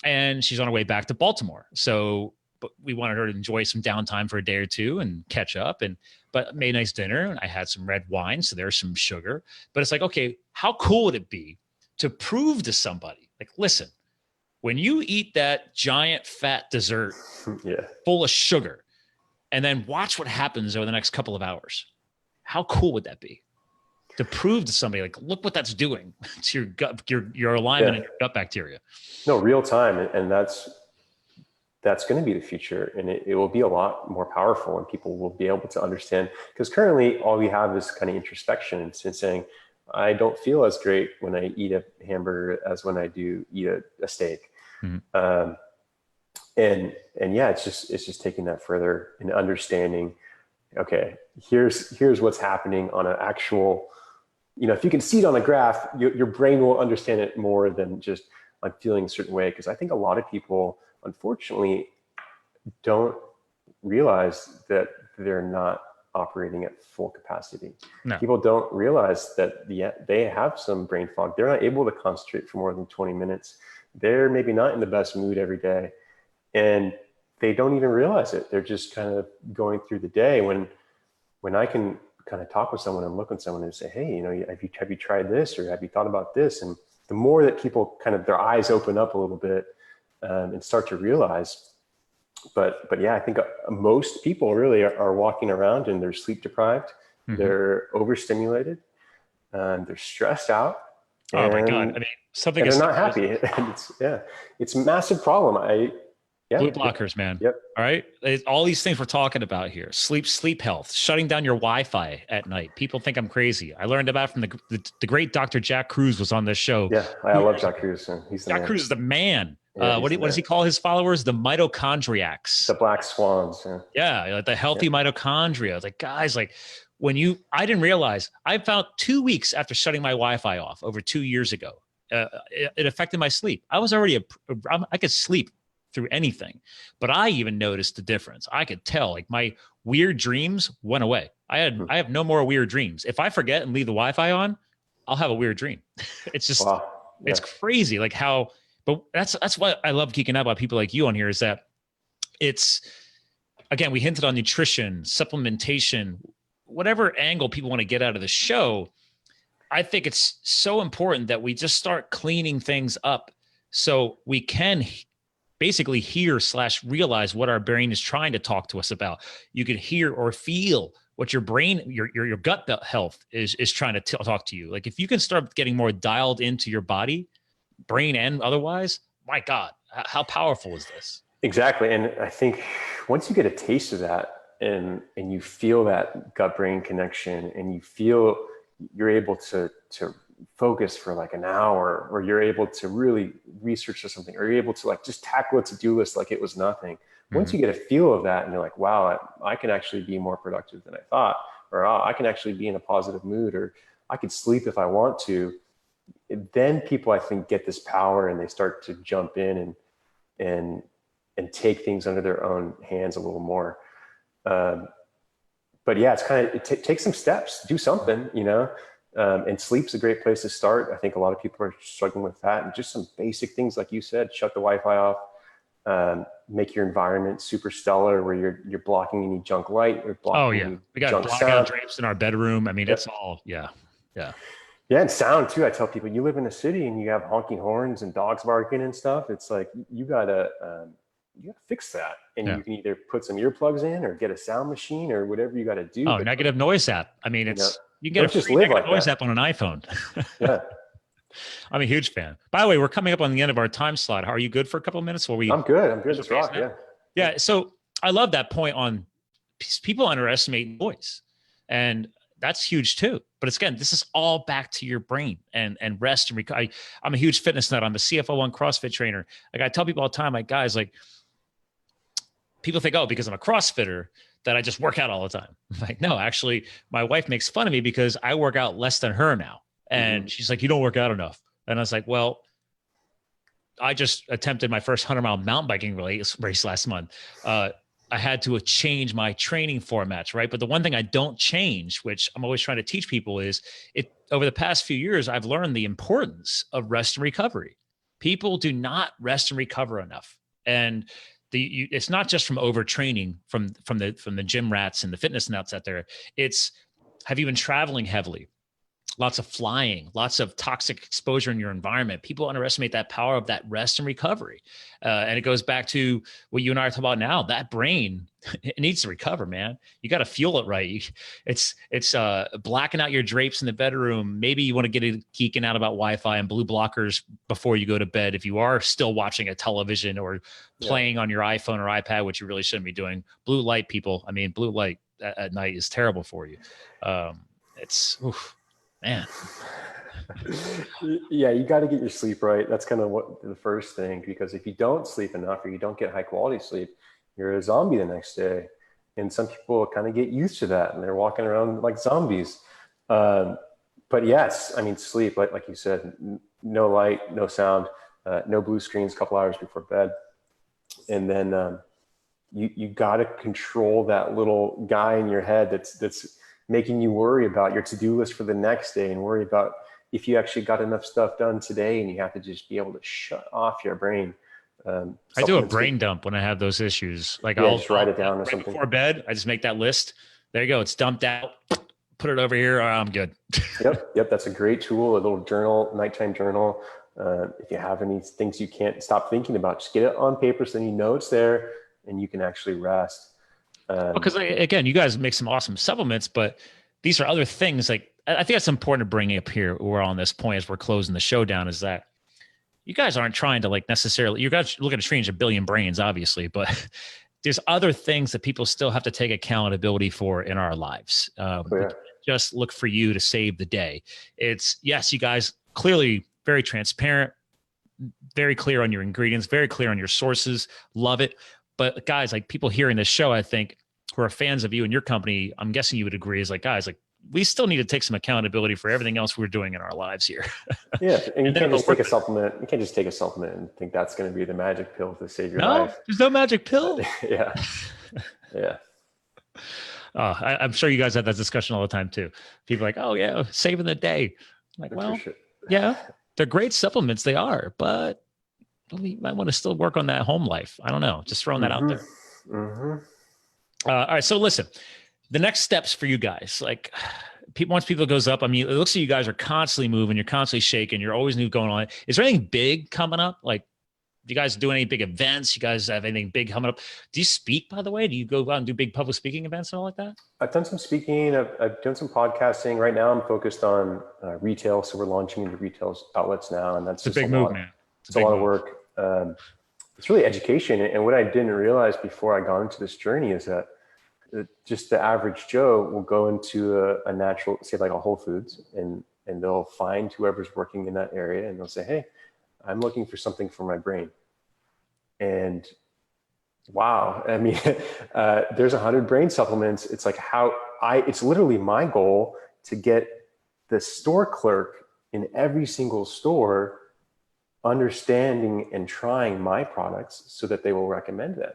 and she's on her way back to Baltimore. So but we wanted her to enjoy some downtime for a day or two and catch up, but made a nice dinner. And I had some red wine, so there's some sugar. But it's like, okay, how cool would it be to prove to somebody, like, listen, when you eat that giant fat dessert full of sugar, and then watch what happens over the next couple of hours, how cool would that be? To prove to somebody, like, look what that's doing to your gut, your alignment and your gut bacteria. No, real time. And that's going to be the future. And it will be a lot more powerful, and people will be able to understand, because currently all we have is kind of introspection and saying, I don't feel as great when I eat a hamburger as when I do eat a steak. Mm-hmm. And yeah, it's just taking that further and understanding, okay, here's what's happening on an actual, if you can see it on a graph, your brain will understand it more than just, I'm feeling a certain way. Because I think a lot of people, unfortunately, don't realize that they're not operating at full capacity. No. People don't realize that they have some brain fog. They're not able to concentrate for more than 20 minutes. They're maybe not in the best mood every day, and they don't even realize it. They're just kind of going through the day. When I can kind of talk with someone and look at someone and say, hey, have you tried this, or have you thought about this? And the more that people kind of, their eyes open up a little bit and start to realize. But yeah, I think most people really are walking around and they're sleep deprived, mm-hmm. they're overstimulated, and they're stressed out. Oh my God. I mean, something is not happy. It's a massive problem. Blue blockers, man. Yep. All right. All these things we're talking about here, sleep health, shutting down your Wi-Fi at night. People think I'm crazy. I learned about from the great Dr. Jack Cruz was on this show. Yeah. I love Jack Cruz. Jack Cruz is the man. Yeah, what does he call his followers? The mitochondriacs. The black swans. Yeah. Like the healthy mitochondria. Like, guys, like I didn't realize, I found 2 weeks after shutting my Wi-Fi off over 2 years ago, it affected my sleep. I was already, I could sleep through anything, but I even noticed the difference. I could tell, like, my weird dreams went away. I have no more weird dreams. If I forget and leave the Wi-Fi on, I'll have a weird dream. It's just, It's crazy. Like how, but that's what I love geeking out about people like you on here, is that it's, again, we hinted on nutrition, supplementation, whatever angle people want to get out of the show. I think it's so important that we just start cleaning things up so we can basically hear/realize what our brain is trying to talk to us about. You can hear or feel what your brain, your gut health is trying to talk to you. Like if you can start getting more dialed into your body, brain and otherwise, my God, how powerful is this? Exactly. And I think once you get a taste of that and you feel that gut brain connection, and you feel you're able to focus for like an hour, or you're able to really research something, or you're able to like just tackle a to-do list like it was nothing. Once you get a feel of that and you're like, wow, I can actually be more productive than I thought, or oh, I can actually be in a positive mood, or I could sleep if I want to, then people, I think, get this power and they start to jump in and take things under their own hands a little more. But yeah, it's kind of, it takes some steps, do something, you know, and sleep's a great place to start. I think a lot of people are struggling with that, and just some basic things, like you said, shut the Wi-Fi off, make your environment super stellar where you're blocking any junk light, or blocking any We got junk blackout sound. drapes in our bedroom. I mean, Yep. it's all, yeah. Yeah, and sound too. I tell people, you live in a city and you have honking horns and dogs barking and stuff. It's like you gotta fix that, and Yeah. you can either put some earplugs in or get a sound machine or whatever you got to do. Oh, But negative noise app. I mean, it's, you can get a don't just free live negative like noise that. app on an iPhone. Yeah, I'm a huge fan. By the way, we're coming up on the end of our time slot. Are you good for a couple of minutes? While we, I'm good. Let's rock. Yeah. Yeah. So I love that point on people underestimate noise, and that's huge too. But it's, again, this is all back to your brain and rest and recovery. I'm a huge fitness nut. I'm a CFO1 CrossFit trainer. Like, I tell people all the time, like, guys, like, people think, oh, because I'm a CrossFitter, that I just work out all the time. Like, no, actually, my wife makes fun of me because I work out less than her now. And she's like, you don't work out enough. And I was like, well, I just attempted my first 100-mile mountain biking race last month. I had to change my training formats, right? But the one thing I don't change, which I'm always trying to teach people, is over the past few years, I've learned the importance of rest and recovery. People do not rest and recover enough. And it's not just from overtraining from the gym rats and the fitness nuts out there. It's, have you been traveling heavily? Lots of flying, lots of toxic exposure in your environment. People underestimate that power of that rest and recovery. And it goes back to what you and I are talking about now. That brain, it needs to recover, man. You got to fuel it right. It's blacking out your drapes in the bedroom. Maybe you want to get it geeking out about Wi-Fi and blue blockers before you go to bed. If you are still watching a television or playing on your iPhone or iPad, which you really shouldn't be doing. Blue light, people. I mean, blue light at night is terrible for you. Oof. Man. Yeah, you got to get your sleep right. That's kind of the first thing, because if you don't sleep enough or you don't get high quality sleep, you're a zombie the next day. And some people kind of get used to that and they're walking around like zombies. But yes, I mean, sleep, like you said, no light, no sound, no blue screens a couple hours before bed. And then you got to control that little guy in your head that's making you worry about your to-do list for the next day, and worry about if you actually got enough stuff done today, and you have to just be able to shut off your brain. I do a brain dump when I have those issues. Like, I'll just write it down or right something before bed. I just make that list. There you go. It's dumped out. Put it over here. I'm good. Yep. That's a great tool. A little journal, nighttime journal. If you have any things you can't stop thinking about, just get it on paper so then you know it's there and you can actually rest. Because again, you guys make some awesome supplements, but these are other things. Like, I think that's important to bring up here. We're on this point as we're closing the show down, is that you guys aren't trying to, like, necessarily, you guys looking to change a billion brains, obviously, but there's other things that people still have to take accountability for in our lives. Just look for you to save the day. It's, yes, you guys clearly very transparent, very clear on your ingredients, very clear on your sources. Love it. But guys, like, people hearing this show, I think, who are fans of you and your company, I'm guessing you would agree, is like, guys, like, we still need to take some accountability for everything else we're doing in our lives here. Yeah. And you can't just take a supplement. You can't just take a supplement and think that's going to be the magic pill to save your life. There's no magic pill. Yeah. I'm sure you guys have that discussion all the time too. People are like, oh yeah, saving the day. I'm like, well, yeah, they're great supplements. They are, but we might want to still work on that home life. I don't know. Just throwing that out there. All right. So listen, the next steps for you guys, like, once people goes up, I mean, it looks like you guys are constantly moving. You're constantly shaking. You're always new going on. Is there anything big coming up? Like, do you guys do any big events? You guys have anything big coming up? Do you speak, by the way? Do you go out and do big public speaking events and all like that? I've done some speaking. I've done some podcasting. Right now, I'm focused on retail. So we're launching into retail outlets now. And that's a big move, man. It's a lot of work. It's really education. And what I didn't realize before I got into this journey is that just the average Joe will go into a natural, say like a Whole Foods, and and they'll find whoever's working in that area and they'll say, hey, I'm looking for something for my brain. And wow, I mean, there's 100 brain supplements. It's like it's literally my goal to get the store clerk in every single store understanding and trying my products so that they will recommend them.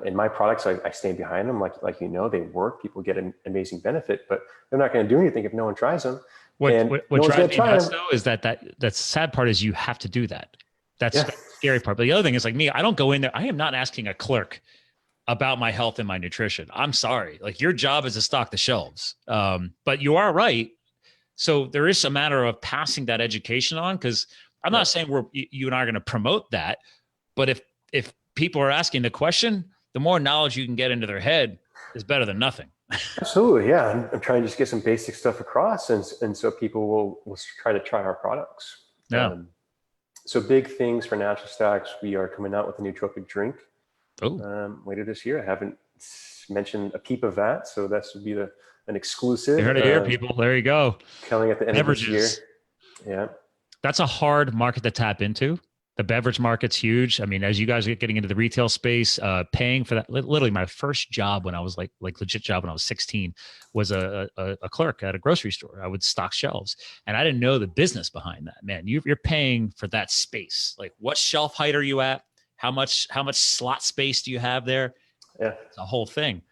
And my products, I stand behind them. Like, they work, people get an amazing benefit, but they're not going to do anything if no one tries them. What drives me nuts though is that sad part is you have to do that. That's the scary part. But the other thing is, like me, I don't go in there. I am not asking a clerk about my health and my nutrition. I'm sorry. Like, your job is to stock the shelves. But you are right. So there is a matter of passing that education on, because I'm not saying you and I are going to promote that, but if people are asking the question, the more knowledge you can get into their head is better than nothing. Absolutely. Yeah. I'm trying to just get some basic stuff across. And so people will try to try our products. Yeah. So big things for NaturalStacks. We are coming out with a nootropic drink later this year. I haven't mentioned a peep of that. So that would be an exclusive. You heard it here, people. There you go. Coming at the end of this year. Yeah. That's a hard market to tap into. The beverage market's huge. I mean, as you guys are getting into the retail space, paying for that, literally my first job when I was like legit job when I was 16 was a clerk at a grocery store. I would stock shelves, and I didn't know the business behind that. Man, you're paying for that space. Like, what shelf height are you at? How much slot space do you have there? Yeah, it's a whole thing.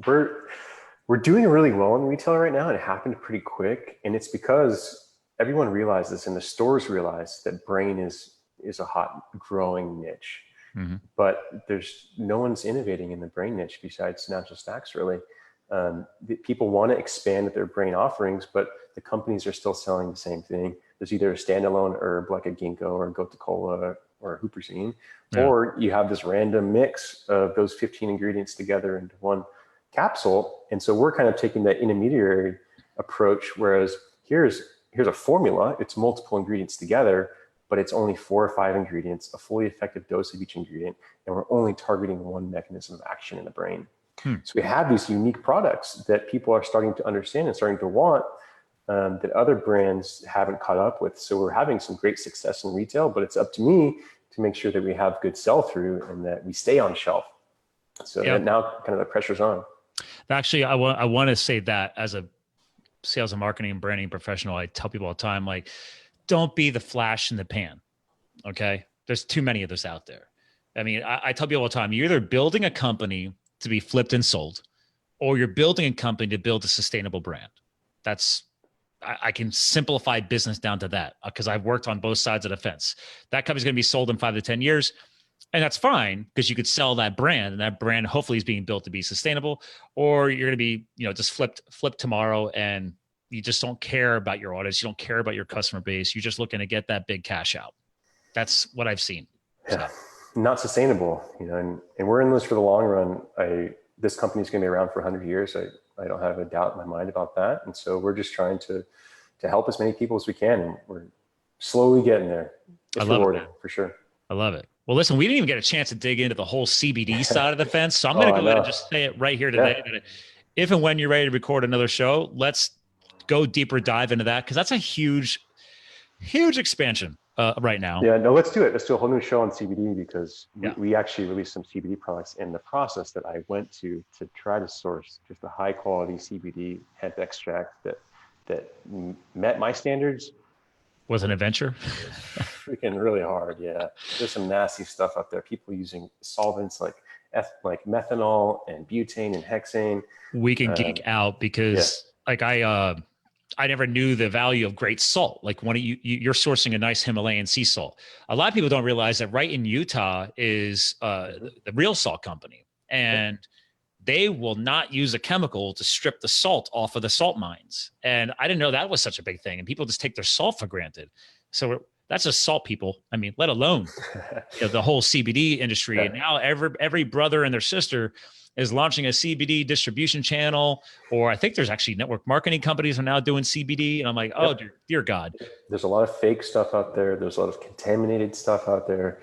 We're doing really well in retail right now, and it happened pretty quick. And it's because everyone realizes, and the stores realize, that brain is a hot growing niche. Mm-hmm. But there's no one's innovating in the brain niche besides NaturalStacks, really. People want to expand their brain offerings, but the companies are still selling the same thing. There's either a standalone herb like a ginkgo or a gotu-kola or a huperzine, or you have this random mix of those 15 ingredients together into one capsule. And so we're kind of taking that intermediary approach, whereas here's a formula, it's multiple ingredients together, but it's only 4 or 5 ingredients, a fully effective dose of each ingredient, and we're only targeting one mechanism of action in the brain. So we have these unique products that people are starting to understand and starting to want, that other brands haven't caught up with. So we're having some great success in retail, but it's up to me to make sure that we have good sell-through and that we stay on shelf. So that now kind of the pressure's on. Actually, I want to say that as a sales and marketing and branding professional, I tell people all the time, like, don't be the flash in the pan. Okay. There's too many of those out there. I mean, I tell people all the time, you're either building a company to be flipped and sold, or you're building a company to build a sustainable brand. I can simplify business down to that because I've worked on both sides of the fence. That company's going to be sold in 5 to 10 years. And that's fine because you could sell that brand, and that brand hopefully is being built to be sustainable, or you're going to be, just flip tomorrow, and you just don't care about your audience. You don't care about your customer base. You're just looking to get that big cash out. That's what I've seen. Yeah. Not sustainable, and we're in this for the long run. This company's going to be around for 100 years. I don't have a doubt in my mind about that. And so we're just trying to help as many people as we can. And we're slowly getting there. It's rewarding for sure. I love it. Well, listen, we didn't even get a chance to dig into the whole CBD side of the fence. So I'm going to go ahead and just say it right here today. That if and when you're ready to record another show, let's go deeper dive into that, because that's a huge expansion right now. Yeah, no, let's do it. Let's do a whole new show on CBD, because we actually released some CBD products in the process that I went to try to source just a high quality CBD hemp extract that met my standards. Was an adventure. Freaking really hard. Yeah. There's some nasty stuff out there. People using solvents like methanol and butane and hexane. We can geek out because I never knew the value of great salt. Like when you're sourcing a nice Himalayan sea salt. A lot of people don't realize that right in Utah is the Real Salt Company, and they will not use a chemical to strip the salt off of the salt mines. And I didn't know that was such a big thing. And people just take their salt for granted. So that's just salt, people. I mean, let alone the whole CBD industry. And now every brother and their sister is launching a CBD distribution channel, or I think there's actually network marketing companies are now doing CBD. And I'm like, oh, dear God. There's a lot of fake stuff out there. There's a lot of contaminated stuff out there.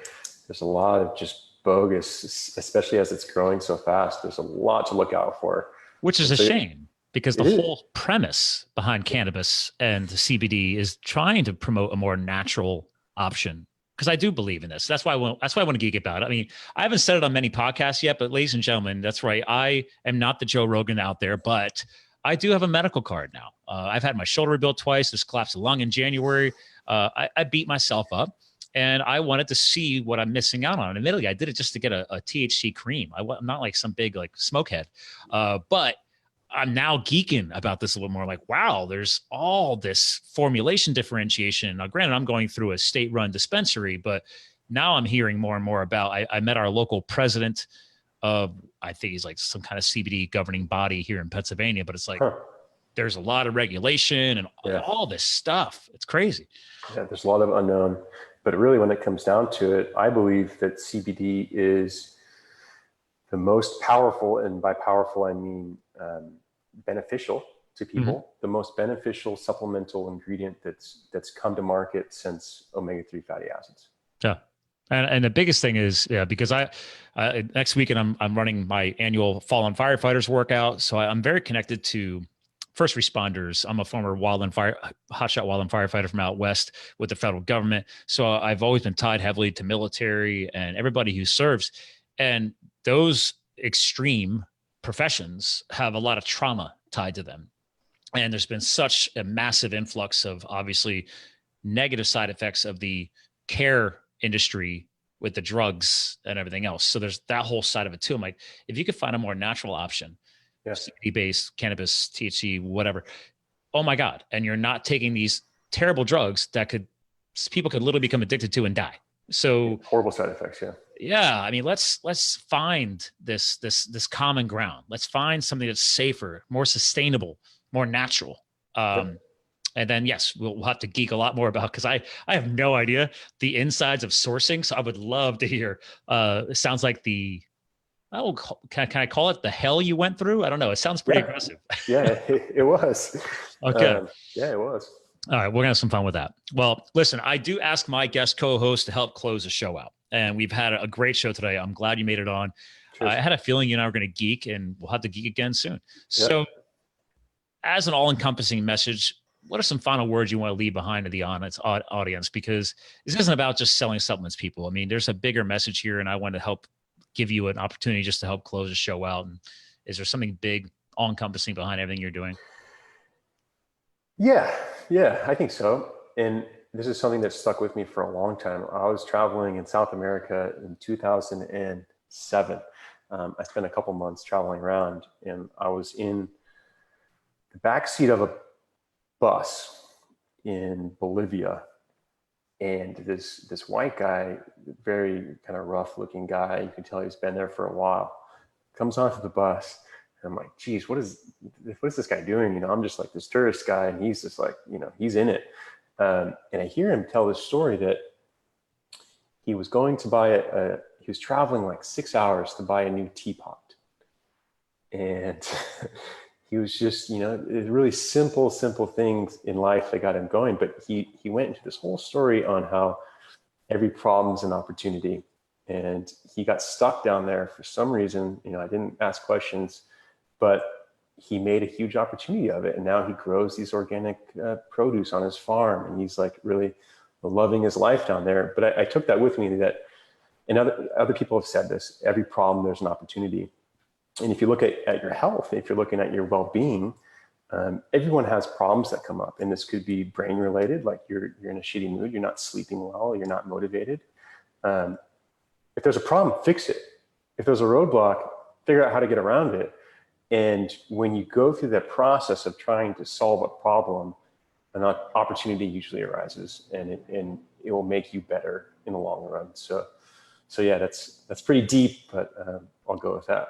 There's a lot of just bogus, especially as it's growing so fast. There's a lot to look out for. Which is a shame. because the It is. whole premise behind cannabis and the CBD is trying to promote a more natural option. Because I do believe in this. That's why I want to geek about it. I mean, I haven't said it on many podcasts yet, but ladies and gentlemen, that's right. I am not the Joe Rogan out there, but I do have a medical card now. I've had my shoulder rebuilt twice. Just collapsed a lung in January. I beat myself up, and I wanted to see what I'm missing out on. And admittedly, I did it just to get a THC cream. I'm not like some big like smokehead, but I'm now geeking about this a little more. Like, wow, there's all this formulation differentiation. Now, granted, I'm going through a state-run dispensary, but now I'm hearing more and more about. I met our local president of, I think he's like some kind of CBD governing body here in Pennsylvania, but it's like there's a lot of regulation and all this stuff. It's crazy. Yeah, there's a lot of unknown, but really, when it comes down to it, I believe that CBD is the most powerful, and by powerful I mean beneficial to people, the most beneficial supplemental ingredient that's come to market since omega-3 fatty acids. Yeah. And the biggest thing is, because I next weekend I'm running my annual Fallen Firefighters workout. So I'm very connected to first responders. I'm a former hotshot wildland firefighter from out west with the federal government. So I've always been tied heavily to military and everybody who serves. And those extreme professions have a lot of trauma tied to them. And there's been such a massive influx of obviously negative side effects of the care industry with the drugs and everything else. So there's that whole side of it too. I'm like, if you could find a more natural option, CBD-based cannabis, THC, whatever, oh my God. And you're not taking these terrible drugs that people could literally become addicted to and die. So horrible side effects. Yeah. Yeah. I mean, let's find this common ground. Let's find something that's safer, more sustainable, more natural. And then, yes, we'll have to geek a lot more about, because I have no idea the insides of sourcing. So I would love to hear. It sounds like can I call it the hell you went through? I don't know. It sounds pretty aggressive. Yeah, it was. Okay. It was. All right. We're going to have some fun with that. Well, listen, I do ask my guest co-host to help close the show out. And we've had a great show today. I'm glad you made it on. I had a feeling you and I were going to geek, and we'll have to geek again soon. So as an all-encompassing message, what are some final words you want to leave behind to the audience? Because this isn't about just selling supplements, people. I mean, there's a bigger message here, and I want to help give you an opportunity just to help close the show out. And is there something big, all-encompassing behind everything you're doing? Yeah, I think so. And this is something that stuck with me for a long time. I was traveling in South America in 2007. I spent a couple months traveling around, and I was in the backseat of a bus in Bolivia. And this white guy, very kind of rough looking guy, you can tell he's been there for a while, comes onto the bus. And I'm like, geez, what is this guy doing? I'm just like this tourist guy, and he's just like, he's in it. And I hear him tell this story that he was going to buy he was traveling like 6 hours to buy a new teapot. And he was just, really simple things in life that got him going. But he went into this whole story on how every problem's an opportunity. And he got stuck down there for some reason. I didn't ask questions, but he made a huge opportunity of it. And now he grows these organic produce on his farm. And he's like really loving his life down there. But I took that with me, that, and other people have said this, every problem, there's an opportunity. And if you look at your health, if you're looking at your well-being, everyone has problems that come up. And this could be brain related, like you're in a shitty mood, you're not sleeping well, you're not motivated. If there's a problem, fix it. If there's a roadblock, figure out how to get around it. And when you go through that process of trying to solve a problem, an opportunity usually arises, and it will make you better in the long run. So yeah, that's pretty deep, but I'll go with that.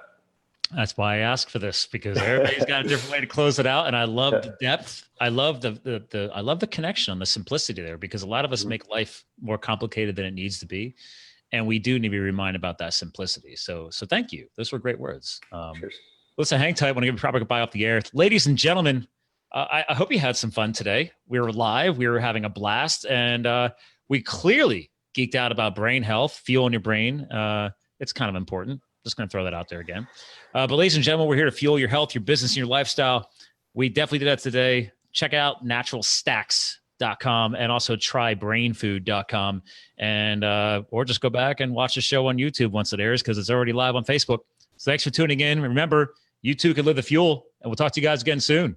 That's why I asked for this, because everybody's got a different way to close it out. And I love the depth. I love I love the connection on the simplicity there, because a lot of us make life more complicated than it needs to be. And we do need to be reminded about that simplicity. So thank you. Those were great words. Cheers. Listen, hang tight. I want to give a proper goodbye off the air. Ladies and gentlemen, I hope you had some fun today. We were live. We were having a blast. And we clearly geeked out about brain health, fueling your brain. It's kind of important. Just going to throw that out there again. But ladies and gentlemen, we're here to fuel your health, your business, and your lifestyle. We definitely did that today. Check out NaturalStacks.com and also try brainfood.com, and or just go back and watch the show on YouTube once it airs, because it's already live on Facebook. So thanks for tuning in. Remember, you too can live the fuel, and we'll talk to you guys again soon.